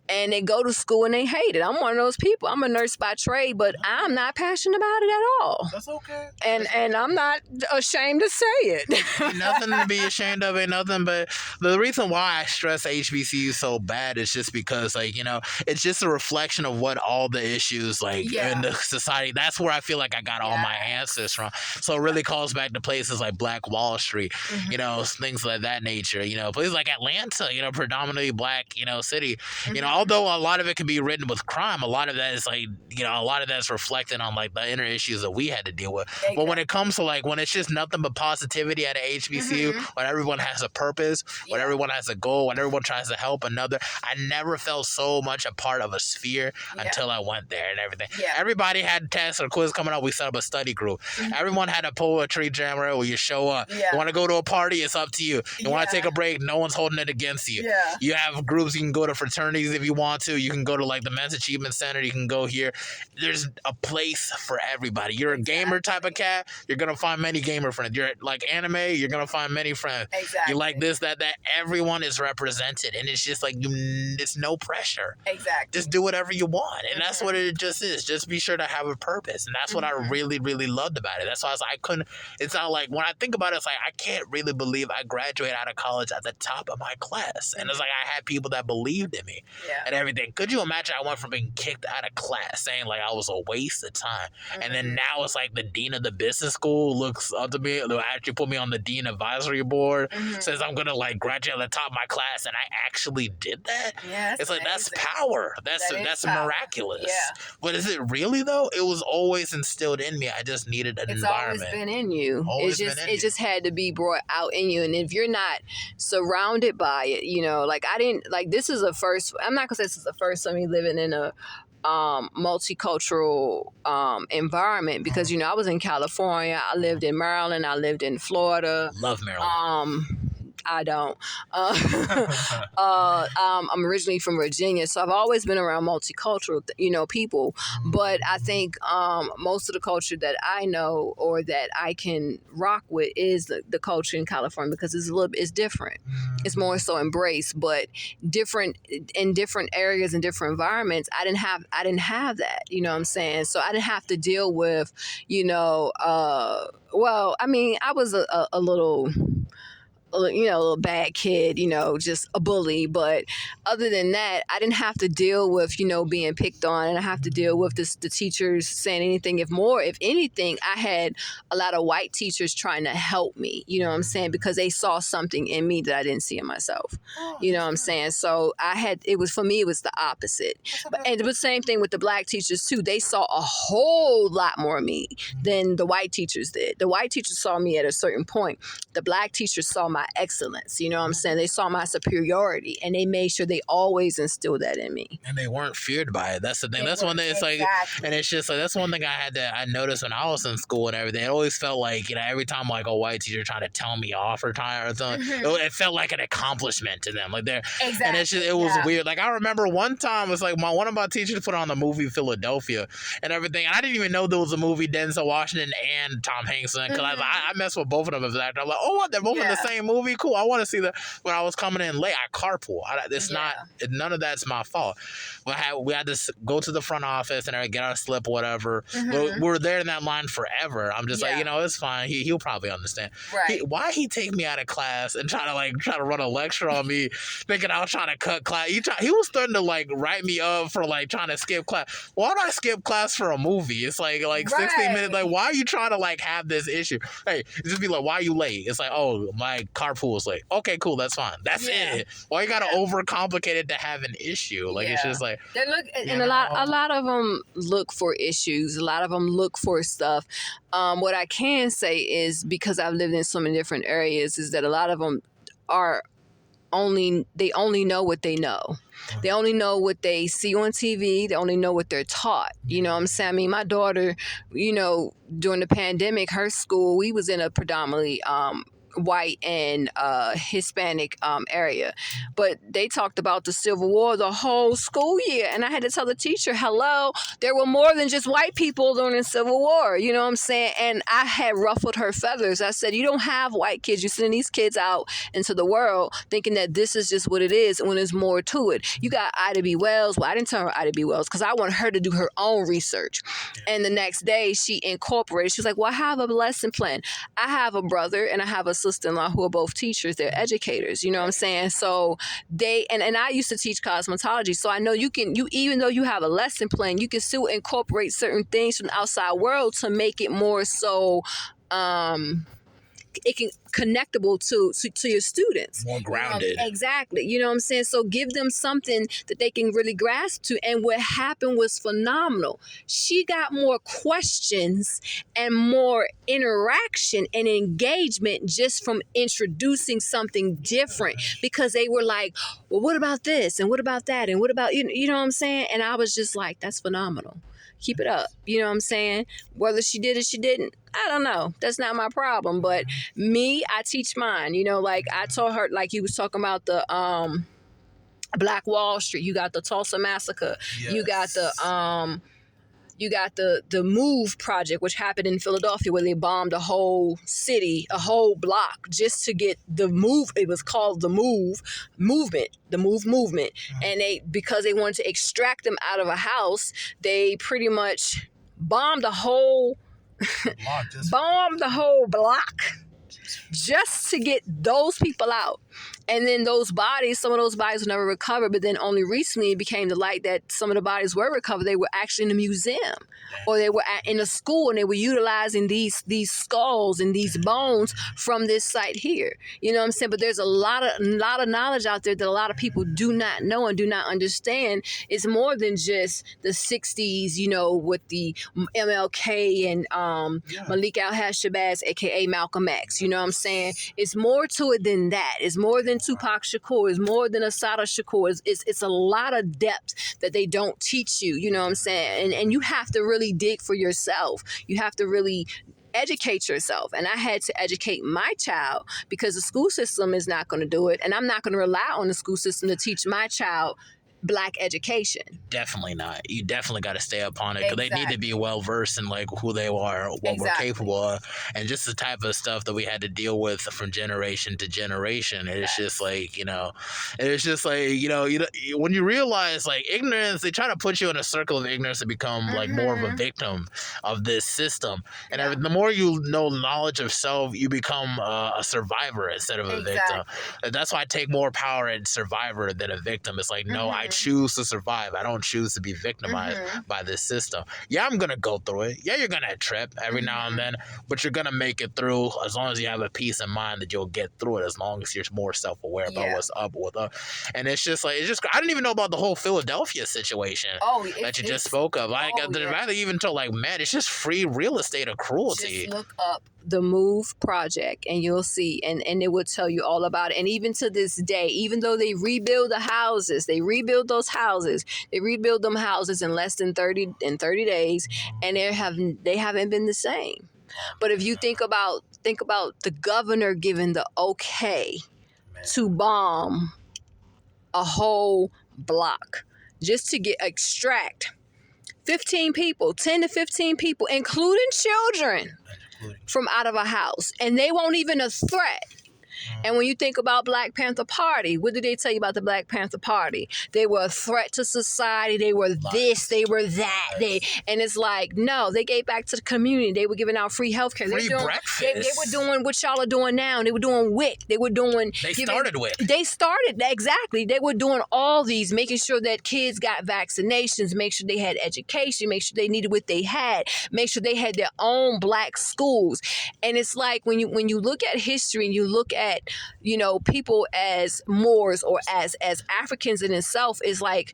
And they go to school and they hate it. I'm one of those people. I'm a nurse by trade, but I'm not passionate about it at all. That's okay. And I'm not ashamed to say it. Nothing to be ashamed of, ain't nothing. But the reason why I stress HBCU so bad is just because, it's just a reflection of what all the issues, in the society. That's where I feel like I got all my answers from. So it really calls back to places like Black Wall Street, things like that nature. Places like Atlanta, predominantly Black, city. Although a lot of it can be written with crime, a lot of that is a lot of that's reflected on the inner issues that we had to deal with. Exactly. But when it comes to when it's just nothing but positivity at a HBCU, when everyone has a purpose, when everyone has a goal, when everyone tries to help another, I never felt so much a part of a sphere until I went there and everything. Yeah. Everybody had tests or quiz coming up. We set up a study group. Everyone had a poetry jam where you show up. Yeah. You want to go to a party, it's up to you. You want to take a break, no one's holding it against you. Yeah. You have groups, you can go to fraternities if you want to. You can go to the Men's Achievement Center. You can go here. There's a place for everybody. You're a gamer type of cat, you're going to find many gamer friends. You're anime, you're going to find many friends. Exactly. You like this, that. Everyone is represented, and it's just it's no pressure. Exactly. Just do whatever you want, and that's what it just is. Just be sure to have a purpose, and that's what I really, really loved about it. That's why I couldn't. It's not when I think about it, it's I can't really believe I graduated out of college at the top of my class, and it's I had people that believed in me and everything. Could you imagine? I went from being kicked out of class, saying I was a waste of time, and then now it's the dean of the business school looks up to me. They'll actually put me on the dean advisory board. Says I'm gonna graduate at the top of my class, and I actually did that. Yeah, it's that's power. That's power. Miraculous. Yeah. But is it really though? It was always instilled in me. I just needed an environment. It's always been in you. It just had to be brought out in you. And if you're not surrounded by it, I didn't this is a first. I'm not gonna say this is the first time me living in a multicultural environment, because I was in California, I lived in Maryland, I lived in Florida. Love Maryland. I don't. I'm originally from Virginia, so I've always been around multicultural, people. But I think most of the culture that I know or that I can rock with is the culture in California, because it's different. It's more so embraced, but different in different areas and different environments. I didn't have that. You know what I'm saying? So I didn't have to deal with, I was a little bad kid, just a bully. But other than that, I didn't have to deal with, being picked on, and I have to deal with the teachers saying anything. If anything, I had a lot of white teachers trying to help me, you know what I'm saying? Because they saw something in me that I didn't see in myself. You know what I'm saying? So it was the opposite. And it was the same thing with the black teachers too. They saw a whole lot more of me than the white teachers did. The white teachers saw me at a certain point. The black teachers saw my excellence, you know what I'm saying? They saw my superiority, and they made sure they always instilled that in me. And they weren't feared by it. That's the thing. That's one thing. It's and it's just that's one thing I noticed when I was in school and everything. It always felt every time a white teacher tried to tell me off or something, it felt like an accomplishment to them. And it was weird. I remember one time, it's one of my teachers put on the movie Philadelphia and everything, and I didn't even know there was a movie Denzel Washington and Tom Hanks in, because I messed with both of them as actors. I'm oh, what? They're both in the same same movie. Cool. I want to see that. When I was coming in late, I carpool. It's Yeah. not. None of that's my fault. We had to go to the front office and get our slip, whatever. We're there in that line forever. I'm just like, it's fine. He'll probably understand. Right. Why he take me out of class and try to run a lecture on me, thinking I was trying to cut class. He was starting to like write me up for like trying to skip class. Why would I skip class for a movie? It's like 16 minutes. Like, why are you trying to like have this issue? Hey, just be like, why are you late? It's like, oh, my carpool is late. Okay, cool, that's fine. That's it. Why you gotta overcomplicate it to have an issue? Like it's just like they look, and a lot of them look for issues. A lot of them look for stuff. What I can say is, because I've lived in so many different areas, is that a lot of them are only know what they know. They only know what they see on TV. They only know what they're taught. You know what I'm saying? I mean, my daughter, during the pandemic, her school, we was in a predominantly white and Hispanic area, but they talked about the Civil War the whole school year, and I had to tell the teacher, hello, there were more than just white people during the Civil War, you know what I'm saying? And I had ruffled her feathers. I said, you don't have white kids, you're sending these kids out into the world thinking that this is just what it is when there's more to it. You got Ida B. Wells. Well, I didn't tell her Ida B. Wells because I want her to do her own research. And the next day she incorporated, she was like, well, I have a lesson plan. I have a brother and I have a sister-in-law who are both teachers. They're educators, you know what I'm saying? So they, and I used to teach cosmetology, so I know you even though you have a lesson plan, you can still incorporate certain things from the outside world to make it more so it can connectable to your students. More grounded. Exactly. You know what I'm saying? So give them something that they can really grasp to. And what happened was phenomenal. She got more questions and more interaction and engagement just from introducing something different, because they were like, well, what about this? And what about that? And what about, you know what I'm saying? And I was just like, that's phenomenal. Keep it up. You know what I'm saying? Whether she did or she didn't, I don't know. That's not my problem. But me, I teach mine. Like I told her, like you was talking about the Black Wall Street. You got the Tulsa Massacre. Yes. You got the Move project, which happened in Philadelphia, where they bombed a whole city, a whole block, just to get the move. It was called the Move movement, the Move movement. And because they wanted to extract them out of a house, they pretty much bombed the whole block just to get those people out. And then some of those bodies were never recovered, but then only recently it became the light that some of the bodies were recovered. They were actually in a museum, or they were in a school, and they were utilizing these skulls and these bones from this site here. You know what I'm saying? But there's a lot of knowledge out there that a lot of people do not know and do not understand. It's more than just the 60s, with the MLK and Malik Al-Shabazz, aka Malcolm X. You know what I'm saying? It's more to it than that. It's more than Tupac Shakur. It's more than Assata Shakur. It's a lot of depth that they don't teach you. You know what I'm saying? And you have to really dig for yourself. You have to really educate yourself. And I had to educate my child, because the school system is not going to do it. And I'm not going to rely on the school system to teach my child Black education. Definitely not. You definitely got to stay up on it, because they need to be well versed in like who they are, what we're capable of, and just the type of stuff that we had to deal with from generation to generation. It's just like when you realize like ignorance, they try to put you in a circle of ignorance to become like more of a victim of this system. And the more you know knowledge of self, you become a survivor instead of a victim. And that's why I take more power in survivor than a victim. It's like, no, I choose to survive. I don't choose to be victimized by this system. Yeah, I'm gonna go through it. Yeah, you're gonna trip every now and then, but you're gonna make it through as long as you have a peace of mind that you'll get through it, as long as you're more self-aware about what's up with us. And it's just I didn't even know about the whole Philadelphia situation that you just spoke of. Rather even told like, man, it's just free real estate of cruelty. Just look up the Move project and you'll see, and it will tell you all about it. And even to this day, even though they rebuild the houses, they rebuild them houses in less than 30 days, and they haven't been the same. But if you think about the governor giving the okay to bomb a whole block just to extract 10 to 15 people, including children, from out of a house, and they won't even a threat. And when you think about Black Panther Party, what did they tell you about the Black Panther Party? They were a threat to society. They were this. They were that. And it's like, no, they gave back to the community. They were giving out free healthcare. Free breakfast. They were doing what y'all are doing now. They were doing WIC. They were doing. Started WIC. They started exactly. They were doing all these, making sure that kids got vaccinations, make sure they had education, make sure they needed what they had, make sure they had their own Black schools. And it's like when you look at history and you look at, you know, people as Moors or as Africans in itself, is like,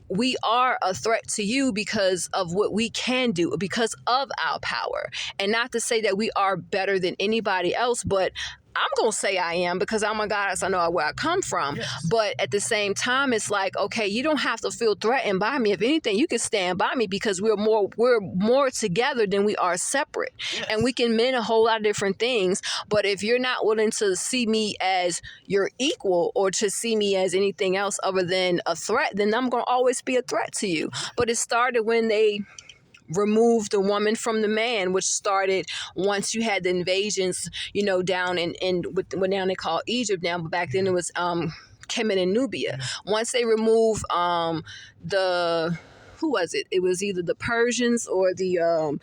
we are a threat to you because of what we can do, because of our power. And not to say that we are better than anybody else, but I'm going to say I am, because I'm a goddess. I know where I come from. Yes. But at the same time, it's like, okay, you don't have to feel threatened by me. If anything, you can stand by me, because we're more together than we are separate. Yes. And we can mean a whole lot of different things. But if you're not willing to see me as your equal, or to see me as anything else other than a threat, then I'm going to always be a threat to you. But it started when they removed the woman from the man, which started once you had the invasions, you know, down in what now they call Egypt now, but back then it was Kemet and Nubia. Once they removed the, who was it? It was either the Persians or the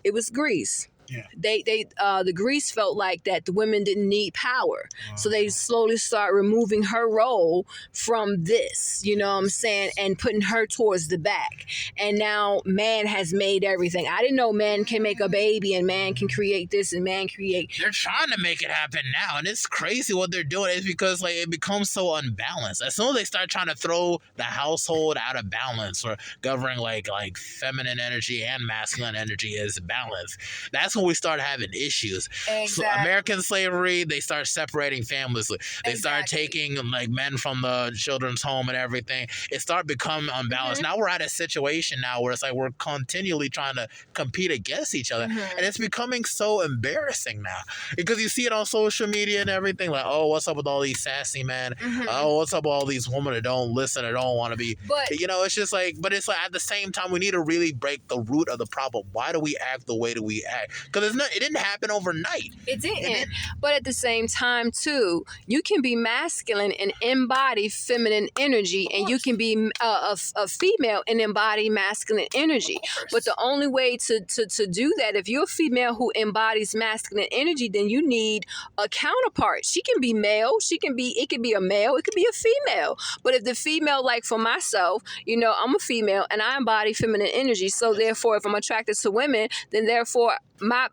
it was Greece. Yeah. The Greece felt like that the women didn't need power. So they slowly start removing her role from this, you know what I'm saying, and putting her towards the back. And now man has made everything. I didn't know man can make a baby, and man can create this, and man create. They're trying to make it happen now, and it's crazy what they're doing. It's because like it becomes so unbalanced. As soon as they start trying to throw the household out of balance, or governing like feminine energy and masculine energy is balanced, that's when we start having issues. Exactly. So American slavery, they start separating families. They start taking like men from the children's home and everything. It started becoming unbalanced. Now we're at a situation now where it's like we're continually trying to compete against each other. And it's becoming so embarrassing now, because you see it on social media and everything. Like, oh, what's up with all these sassy men? Oh, what's up with all these women that don't listen or don't want to be. But, you know, it's just like, but it's like at the same time, we need to really break the root of the problem. Why do we act the way that we act? Because it didn't happen overnight. It didn't. But at the same time, too, you can be masculine and embody feminine energy, and you can be a female and embody masculine energy. But the only way to do that, if you're a female who embodies masculine energy, then you need a counterpart. She can be male. It can be a male. It could be a female. But if the female, like for myself, you know, I'm a female and I embody feminine energy. So therefore, if I'm attracted to women, then therefore my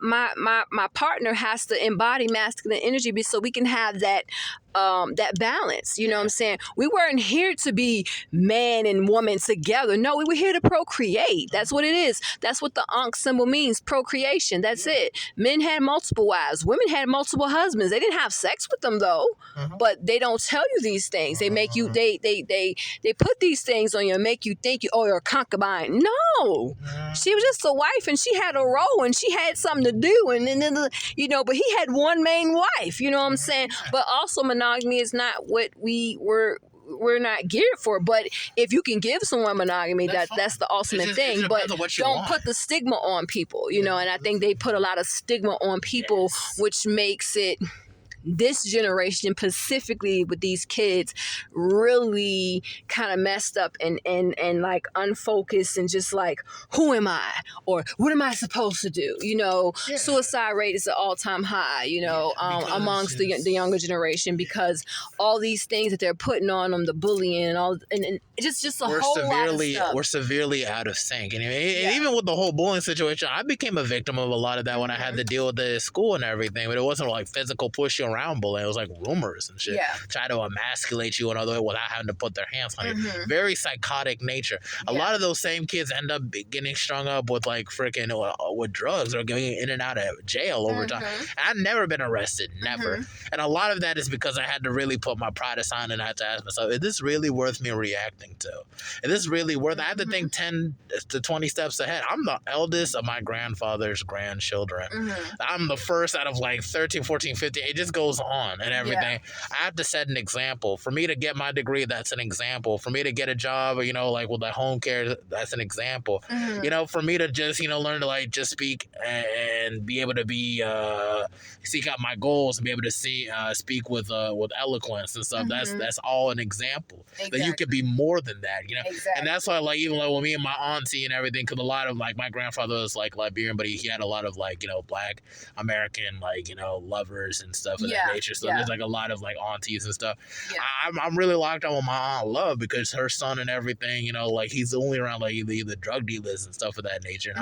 partner has to embody masculine energy, so we can have that balance. You know what I'm saying? We weren't here to be man and woman together. No, we were here to procreate. That's what it is. That's what the Ankh symbol means, procreation. That's it. Men had multiple wives. Women had multiple husbands. They didn't have sex with them though. But they don't tell you these things. They make you, they put these things on you and make you think you're a concubine. No. She was just a wife, and she had a role, and she had something to do, and then you know, but he had one main wife, you know what I'm saying? But also monogamy is not what we're not geared for. But if you can give someone monogamy, that's the ultimate thing. But don't put the stigma on people, you know, and I think they put a lot of stigma on people, which makes it, this generation specifically with these kids, really kind of messed up and like unfocused, and just like, who am I, or what am I supposed to do? You know, suicide rate is at all-time high, you know, amongst the younger generation, because all these things that they're putting on them, the bullying and all, and just a whole lot of stuff. We're severely out of sync, and even with the whole bullying situation, I became a victim of a lot of that when I had to deal with it at school and everything. But it wasn't like physical pushing around bullying. It was like rumors and shit. Try to emasculate you another way without having to put their hands on you. Very psychotic nature. A lot of those same kids end up getting strung up with like freaking with drugs, or getting in and out of jail over time. I've never been arrested, never. And a lot of that is because I had to really put my pride aside, and I had to ask myself, is this really worth me reacting to? Is this really worth it? I have to think 10 to 20 steps ahead. I'm the eldest of my grandfather's grandchildren. I'm the first out of like 13, 14, 15. It just goes on and everything. I have to set an example. For me to get my degree, that's an example. For me to get a job, you know, like with the home care, that's an example. You know, for me to just, you know, learn to like just speak and and be able to be seek out my goals and be able to speak with eloquence and stuff. That's all an example that you could be more than that, you know. And that's why, like, even like with me and my auntie and everything, because a lot of like my grandfather was like Liberian, but he had a lot of like, you know, Black American, like, you know, lovers and stuff of that nature. So there's like a lot of like aunties and stuff. I'm really locked on with my aunt Love because her son and everything, you know, like he's only around like either drug dealers and stuff of that nature. And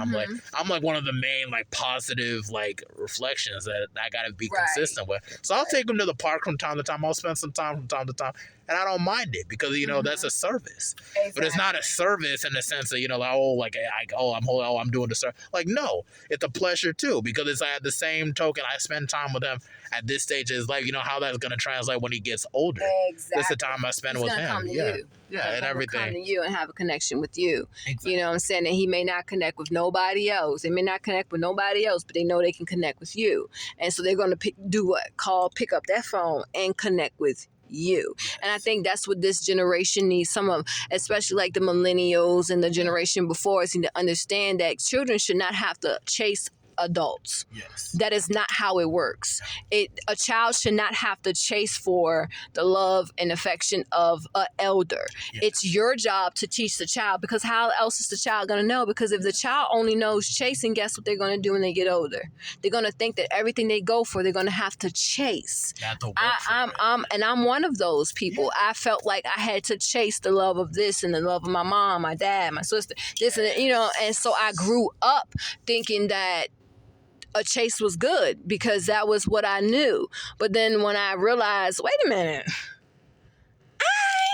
I'm like one of the main like positive like reflections that I gotta be consistent with. So I'll take him to the park from time to time. I'll spend some time from time to time. And I don't mind it because, you know, that's a service. But it's not a service in the sense that, you know, like, I'm doing the service. Like, no, it's a pleasure too, because it's at the same token, I spend time with him at this stage. Is like, you know, how that's going to translate when he gets older. That's the time I spend with him. And everything. Come to you and have a connection with you. You know what I'm saying? And he may not connect with nobody else. They may not connect with nobody else, but they know they can connect with you. And so they're going to pick up that phone and connect with you. And I think that's what this generation needs. Some of, especially like the millennials and the generation before us, need to understand that children should not have to chase adults. That is not how it works. A child should not have to chase for the love and affection of an elder. It's your job to teach the child, because how else is the child going to know? Because if the child only knows chasing, guess what they're going to do when they get older? They're going to think that everything they go for, they're going to have to chase. I'm one of those people. I felt like I had to chase the love of this and the love of my mom, my dad, my sister, this and that, you know, and so I grew up thinking that a chase was good because that was what I knew. But then when I realized, wait a minute,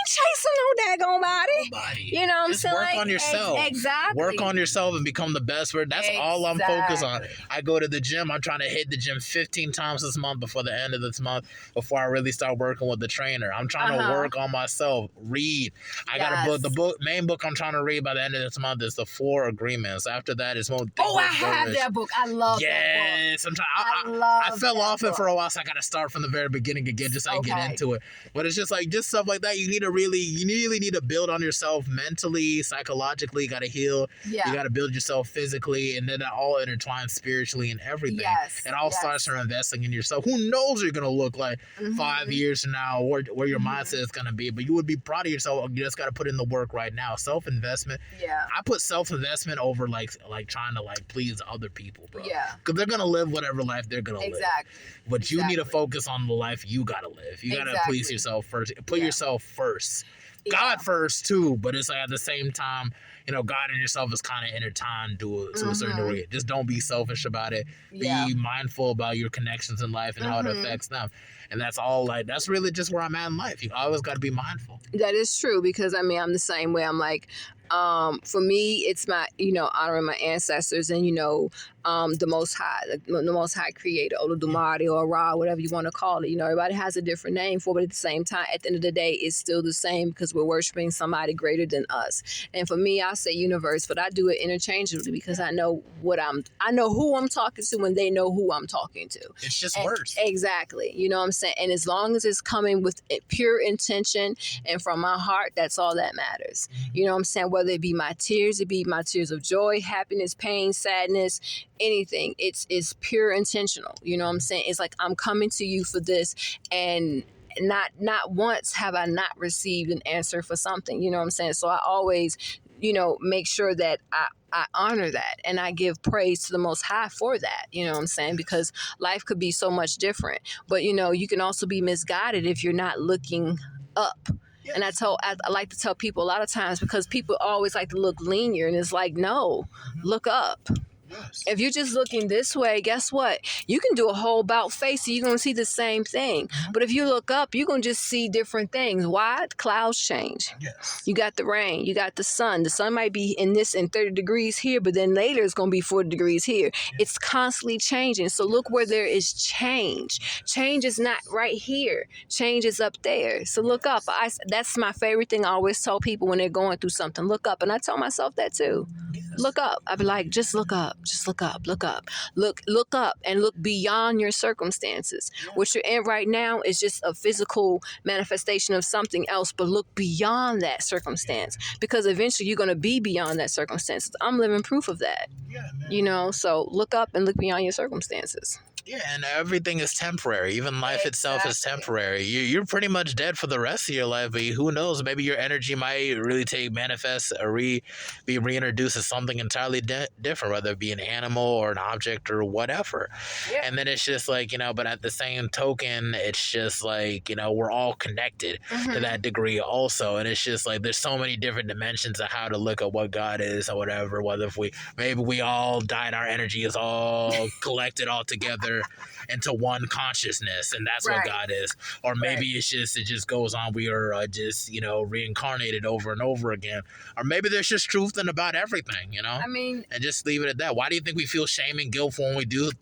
chasing no daggone body. You know what I'm saying? Work on yourself. Exactly. Work on yourself and become the best. That's all I'm focused on. I go to the gym. I'm trying to hit the gym 15 times this month before the end of this month, before I really start working with the trainer. I'm trying to work on myself. Read. I got a book. The main book I'm trying to read by the end of this month is The 4 Agreements. After that is more. I have that book. I love that book. I fell off it for a while, so I got to start from the very beginning again, just so I can get into it. But it's just stuff like that. You really need to build on yourself mentally, psychologically. You got to heal. You got to build yourself physically, and then that all intertwines spiritually and everything. It all starts from investing in yourself. Who knows what you're gonna look like 5 years from now, where your mindset is gonna be? But you would be proud of yourself. You just got to put in the work right now. Self-investment. I put self-investment over like trying to like please other people, bro. Because they're gonna live whatever life they're gonna live. But you need to focus on the life you gotta live. You gotta please yourself first. Put yourself first. God first too, but it's like at the same time, you know, God and yourself is kind of intertwined to a certain degree. Just don't be selfish about it. Be mindful about your connections in life and how it affects them. And that's all. Like, that's really just where I'm at in life. You always got to be mindful. That is true, because I mean, I'm the same way. I'm like, for me, it's my, you know, honoring my ancestors and, you know, the Most High, the Most High Creator, Olodumare or Ra, whatever you want to call it. You know, everybody has a different name for it, but at the same time, at the end of the day, it's still the same because we're worshiping somebody greater than us. And for me, I say universe, but I do it interchangeably because I know who I'm talking to when they know who I'm talking to. It's just words. Exactly. You know what I'm saying? And as long as it's coming with pure intention and from my heart, that's all that matters. You know what I'm saying? Whether it be my tears of joy, happiness, pain, sadness, anything, it's pure intentional. You know what I'm saying? It's like, I'm coming to you for this, and not once have I not received an answer for something. You know what I'm saying? So I always, you know, make sure that I honor that and I give praise to the Most High for that. You know what I'm saying? Because life could be so much different, but you know, you can also be misguided if you're not looking up. And I like to tell people a lot of times, because people always like to look linear, and it's like, no, look up. If you're just looking this way, guess what? You can do a whole about face and you're going to see the same thing. But if you look up, you're going to just see different things. Why? The clouds change. You got the rain. You got the sun. The sun might be in 30 degrees here, but then later it's going to be 40 degrees here. It's constantly changing. So look where there is change. Change is not right here. Change is up there. So look up. That's my favorite thing I always tell people when they're going through something. Look up. And I tell myself that too. Look up. I be like, just look up. up. Just look up. Look up and look beyond your circumstances. What you're in right now is just a physical manifestation of something else, but look beyond that circumstance, because eventually you're going to be beyond that circumstance. I'm living proof of that. Yeah, man. You know, so look up and look beyond your circumstances. Yeah, and everything is temporary. Even life itself is temporary. You're pretty much dead for the rest of your life, but who knows? Maybe your energy might really manifest or be reintroduced as something entirely different, whether it be an animal or an object or whatever. Yeah. And then it's just like, but at the same token, it's just like, we're all connected to that degree also. And it's just like there's so many different dimensions of how to look at what God is or whatever, whether if maybe we all die and our energy is all collected all together into one consciousness, and that's what God is. Or maybe it just goes on, we are just reincarnated over and over again. Or maybe there's just truth in about everything, I mean, and just leave it at that. Why do you think we feel shame and guilt when we do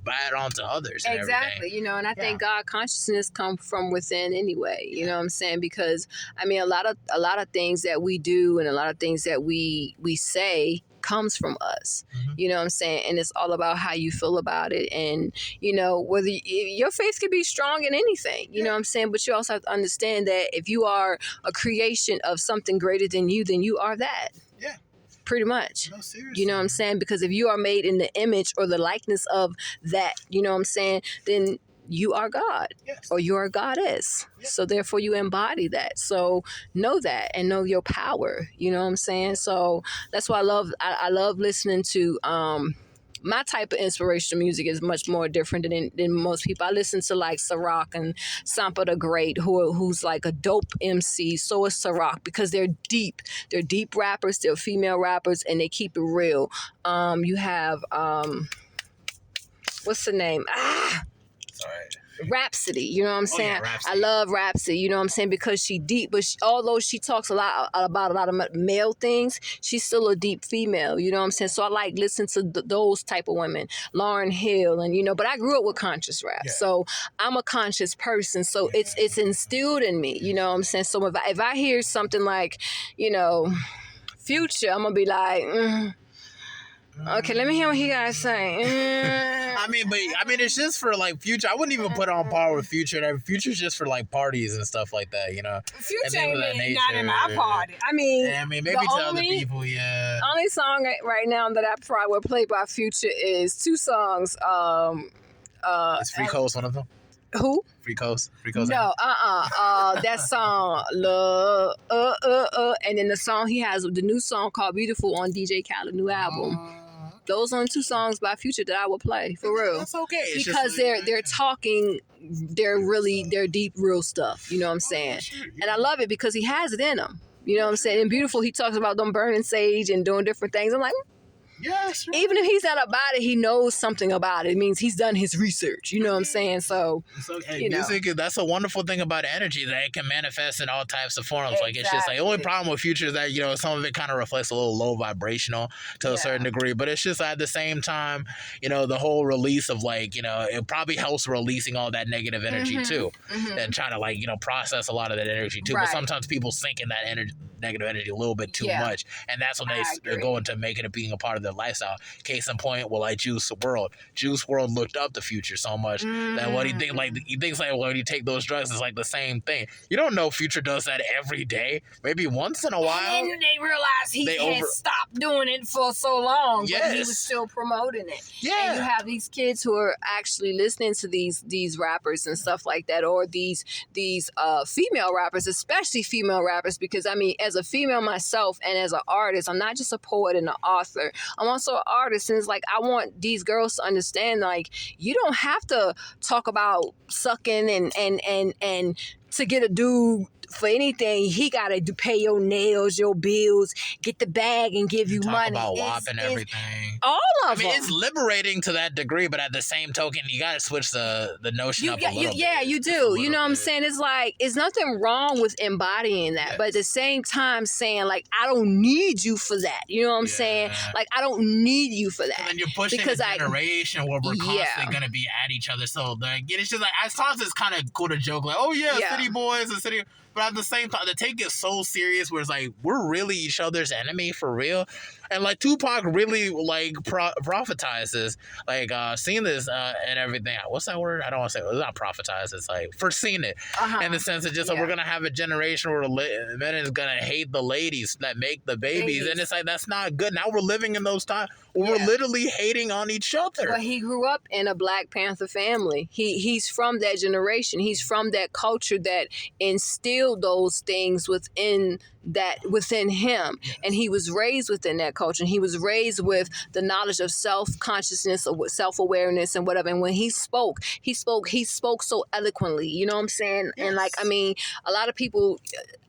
bad onto others and exactly everything? And I think God consciousness come from within anyway, you know what I'm saying? Because I mean, a lot of things that we do and a lot of things that we say comes from us, you know what I'm saying? And it's all about how you feel about it. And, whether your faith can be strong in anything, you know what I'm saying? But you also have to understand that if you are a creation of something greater than you, then you are that. Yeah. Pretty much. No, seriously. You know what I'm saying? Because if you are made in the image or the likeness of that, you know what I'm saying, then you are God, or you are goddess. So therefore you embody that. So know that and know your power. You know what I'm saying? So that's why I love listening to my type of inspirational music is much more different than most people. I listen to like Ciroc and Sampa the Great, who's like a dope MC. So is Ciroc, because they're deep. They're deep rappers. They're female rappers, and they keep it real. You have what's the name? Rhapsody, you know what I'm saying? I love Rhapsody, you know what I'm saying, because she deep, but although she talks a lot about a lot of male things, she's still a deep female, you know what I'm saying? So I like listening to those type of women, Lauryn Hill, and but I grew up with conscious rap, so I'm a conscious person, so it's instilled in me, you know what I'm saying? So if I hear something like, Future, I'm gonna be like, okay, let me hear what he got to say. I mean, it's just for like Future. I wouldn't even put on par with Future. Future's just for like parties and stuff like that, Future ain't not in my party. I mean, maybe to other people, Only song right now that I probably would play by Future is two songs. Is Free Coast one of them? Who? Free Coast. No, that song, Love, and then the song he has, the new song called Beautiful on DJ Khaled's new album. Those are two songs by Future that I would play, for real. That's okay. It's because they're talking, they're deep, real stuff. You know what I'm saying? And I love it because he has it in him. You know what I'm saying? And Beautiful, he talks about them burning sage and doing different things. I'm like, yes, right. Even if he's not about it, he knows something about it. It means he's done his research. You know what I'm saying? So, music, that's a wonderful thing about energy, that it can manifest in all types of forms. Exactly. Like, it's just like, the only problem with Future is that, some of it kind of reflects a little low vibrational to a certain degree. But it's just at the same time, the whole release of like, it probably helps releasing all that negative energy too. And trying to process a lot of that energy too. Right. But sometimes people sink in that negative energy a little bit too much. And that's when they go into making it being a part of their lifestyle. Case in point, like Juice WRLD looked up to Future so much that what he thinks like when you take those drugs, it's like the same thing. You don't know Future does that every day, maybe once in a while. And then they realized he had stopped doing it for so long, but he was still promoting it. Yeah. And you have these kids who are actually listening to these rappers and stuff like that, or these female rappers, especially female rappers, because I mean, as a female myself and as an artist, I'm not just a poet and an author. I'm also an artist, and it's like I want these girls to understand, like, you don't have to talk about sucking and to get a dude for anything. He gotta pay your nails, your bills, get the bag, and give you money. About WAP and everything. All of them. It's liberating to that degree, but at the same token, you gotta switch the notion up a little bit. Yeah, you do. You know what I'm saying? It's like, it's nothing wrong with embodying that, but at the same time saying, like, I don't need you for that. You know what I'm saying? Like, I don't need you for that. And then you're pushing a generation where we're constantly gonna be at each other. So like, it's just like, at times it's kind of cool to joke like, oh yeah, city boys and city. But at the same time, to take it so serious where it's like, we're really each other's enemy for real. And like Tupac really like prophetizes, like seen this and everything. What's that word? I don't want to say it's not prophetize. It's like foreseen it in the sense of just like, we're gonna have a generation where men is gonna hate the ladies that make the babies, and it's like that's not good. Now we're living in those times where we're literally hating on each other. But he grew up in a Black Panther family. He's from that generation. He's from that culture that instilled those things within him, and he was raised within that culture, and he was raised with the knowledge of self-consciousness, of self-awareness, and whatever. And when he spoke so eloquently, you know what I'm saying? Yes. And like, I mean, a lot of people,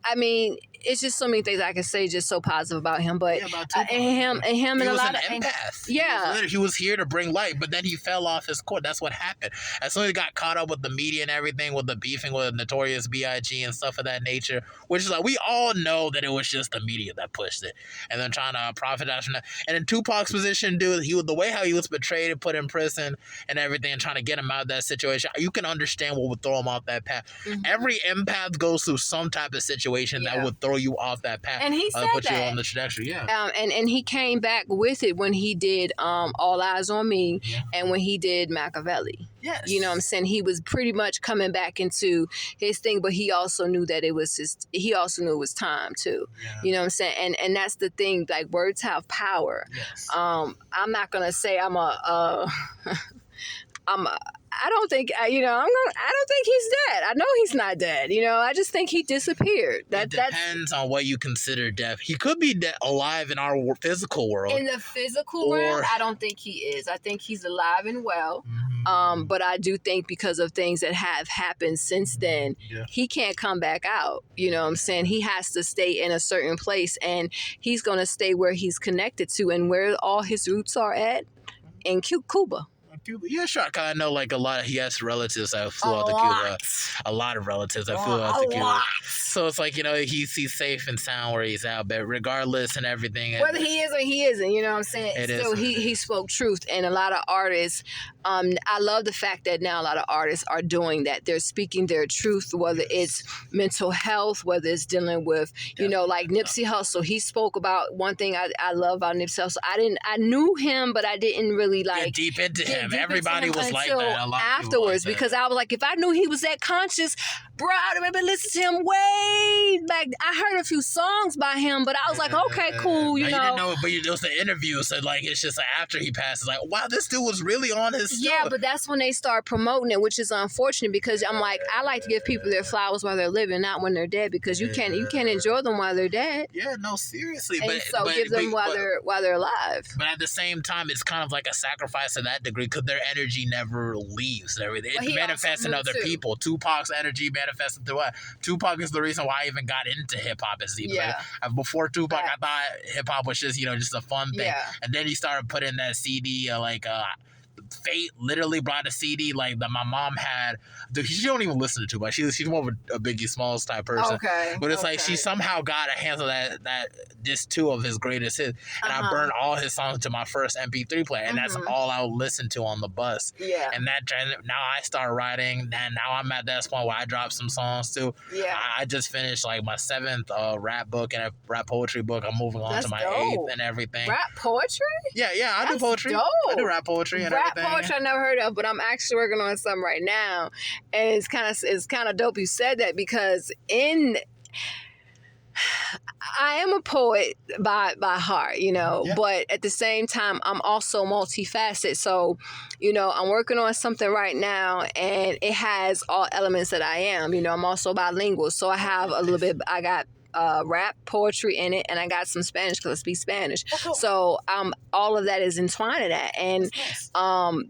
I mean, it's just so many things I can say just so positive about him. But him and a lot of empath. Yeah, he was here to bring light, but then he fell off his course. That's what happened. As soon as he got caught up with the media and everything, with the beefing with Notorious B.I.G. and stuff of that nature, which is like, we all know that it was just the media that pushed it, and then trying to profit out from that. And in Tupac's position, dude, the way how he was betrayed and put in prison and everything, and trying to get him out of that situation, you can understand what would throw him off that path. Mm-hmm. Every empath goes through some type of situation that would throw you off that path, and he said put that. you on the trajectory. And he came back with it when he did All Eyes on Me, and when he did Machiavelli. Yes. You know what I'm saying? He was pretty much coming back into his thing, but he also knew that it was he also knew it was time too. Yeah. You know what I'm saying? And that's the thing, like, words have power. Yes. I'm not gonna say I don't think I don't think he's dead. I know he's not dead. You know, I just think he disappeared. It depends on what you consider death. He could be alive in our physical world. In the physical realm, I don't think he is. I think he's alive and well. Mm-hmm. But I do think because of things that have happened since then, he can't come back out. You know what I'm saying? He has to stay in a certain place, and he's going to stay where he's connected to and where all his roots are at, in Cuba. Yeah, sure. Cause I know like he has relatives that flew out to Cuba. A lot of relatives that flew out to Cuba. So it's like, you know, he's safe and sound where he's at, but regardless and everything. Whether he is or he isn't, you know what I'm saying? Still, he spoke truth. And a lot of artists, I love the fact that now a lot of artists are doing that. They're speaking their truth, whether it's mental health, whether it's dealing with, you know, like Nipsey Hussle. He spoke about one thing I love about Nipsey Hussle. I knew him, but I didn't really like get deep into him. Everybody was like that. A lot afterwards, because I was like, if I knew he was that conscious, bro, I'd have been listening to him way back. I heard a few songs by him, but I was like, okay, cool, you know. You didn't know it, but it was the interview, so like it's just like after he passes, like, wow, this dude was really on his stuff. Yeah, but that's when they start promoting it, which is unfortunate, because I'm like, I like to give people their flowers while they're living, not when they're dead, because you can't enjoy them while they're dead. Yeah, no, seriously. And give them while they're alive. But at the same time, it's kind of like a sacrifice to that degree, because their energy never leaves. It manifests in other people. Tupac's energy manifested through what? Tupac is the reason why I even got into hip hop. Like, before Tupac, I thought hip hop was just just a fun thing. Yeah. And then he started putting that CD Fate literally brought a CD like that my mom had. Dude, she don't even listen to Tupac. She's more of a Biggie Smalls type person. Okay. But it's like she somehow got a hands on that disc 2 of his greatest hits, and I burned all his songs to my first MP3 player, and that's all I would listen to on the bus. Yeah. And now I start writing, and now I'm at that point where I drop some songs too. Yeah. I just finished like my 7th rap book and a rap poetry book. I'm moving on to my 8th and everything. Rap poetry? Yeah, I do poetry. Dope. I do rap poetry and everything. Rap poetry I never heard of, but I'm actually working on something right now, and it's kind of dope you said that, because I am a poet by heart, you know, but at the same time, I'm also multifaceted. So, you know, I'm working on something right now, and it has all elements that I am. You know, I'm also bilingual, so I have a little bit. I got rap poetry in it, and I got some Spanish because I speak Spanish. Oh, cool. So all of that is entwined in that, and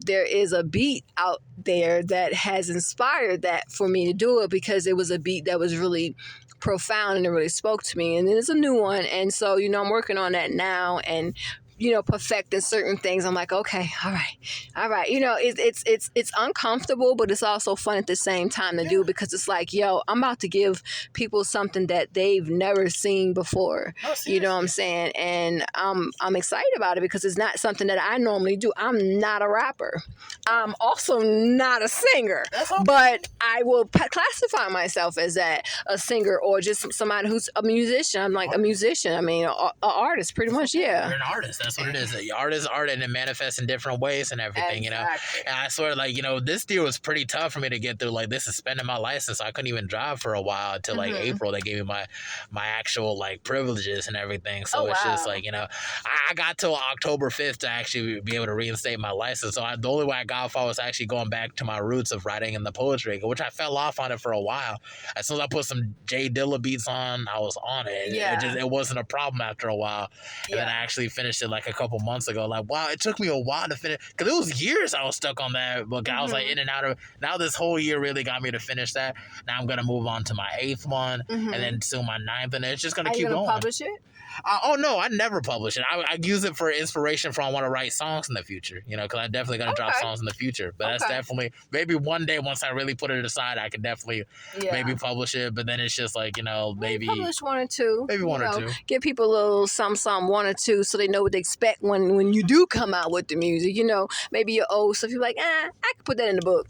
there is a beat out there that has inspired that for me to do it, because it was a beat that was really profound and it really spoke to me. And there's a new one, and so, you know, I'm working on that now and perfecting certain things. I'm like, okay, all right. It's uncomfortable, but it's also fun at the same time to do, because it's like, yo, I'm about to give people something that they've never seen before. Oh, You know what I'm saying? And I'm excited about it because it's not something that I normally do. I'm not a rapper. I'm also not a singer, but I will classify myself as a singer or just somebody who's a musician. I'm like a musician. I mean, an artist, pretty much. Yeah. You're an artist. That's what it is. Art is art, and it manifests in different ways and everything. Exactly. And I swear, like, this year was pretty tough for me to get through. Like, this is suspending my license. I couldn't even drive for a while until like April. They gave me my actual like privileges and everything. So it's just like, I got till October 5th to actually be able to reinstate my license. So the only way I got off was actually going back to my roots of writing in the poetry, which I fell off on it for a while. As soon as I put some J Dilla beats on, I was on it. It wasn't a problem after a while. And then I actually finished it like a couple months ago. Like, wow, it took me a while to finish, because it was years I was stuck on that book. I was like in and out of. Now this whole year really got me to finish that. Now I'm gonna move on to my 8th one, and then soon my 9th, and it's just gonna keep going. Publish it? Oh no, I never publish it. I use it for inspiration for I want to write songs in the future. Because I'm definitely gonna drop songs in the future. But that's definitely, maybe one day once I really put it aside, I can definitely maybe publish it. But then it's just like, maybe publish one or two. Maybe one or two. Give people a little some one or two, so they know what to expect when you do come out with the music. Maybe your old stuff. You're like, I can put that in the book.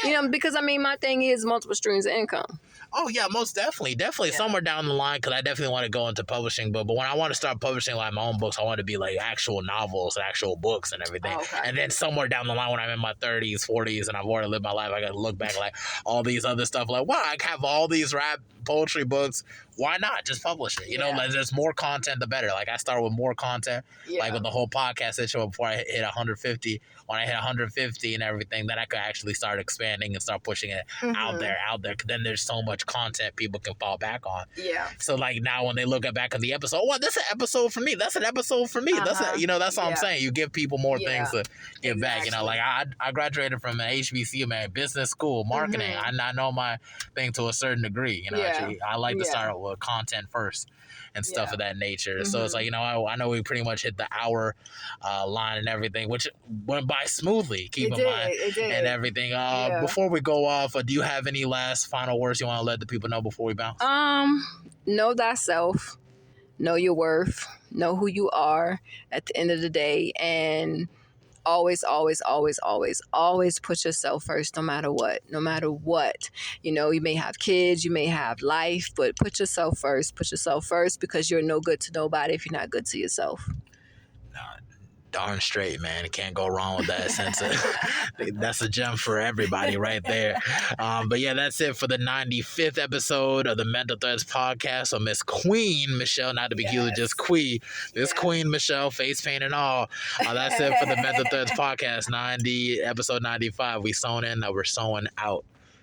Yeah. Because my thing is multiple streams of income. Oh yeah, most definitely. Somewhere down the line, because I definitely want to go into publishing. But when I want to start publishing like my own books, I want to be like actual novels, actual books, and everything. And then somewhere down the line, when I'm in my 30s, 40s, and I've already lived my life, I got to look back like all these other stuff. Like, wow, I have all these rap poetry books. Why not just publish it? Like, there's more content, the better. Like, I start with more content, like with the whole podcast situation before I hit 150. When I hit 150 and everything, then I could actually start expanding and start pushing it out there. Because then there's so much content people can fall back on. Yeah. So like now when they look back at the episode, well, that's an episode for me. That's an episode for me. That's that's what I'm saying. You give people more things to give back. Like I graduated from an HBCU, man, business school, marketing. I know my thing to a certain degree. Actually, I like to start with content first and stuff of that nature. So it's like, I know we pretty much hit the hour line and everything, which went by smoothly, keep in mind, and everything. Before we go off, do you have any last final words you want to let the people know before we bounce? Know thyself, know your worth, know who you are at the end of the day, and always put yourself first, no matter what. You may have kids, you may have life, but put yourself first, because you're no good to nobody if you're not good to yourself. Darn straight, man. You can't go wrong with that sense of, that's a gem for everybody right there. But yeah, that's it for the 95th episode of the Mental Threads podcast. So Miss Qween Michelle, not to be cute, just Qui. Miss Qween Michelle, face paint and all. That's it for the Mental Threads podcast, episode 95. We sewn in, we're sewing out.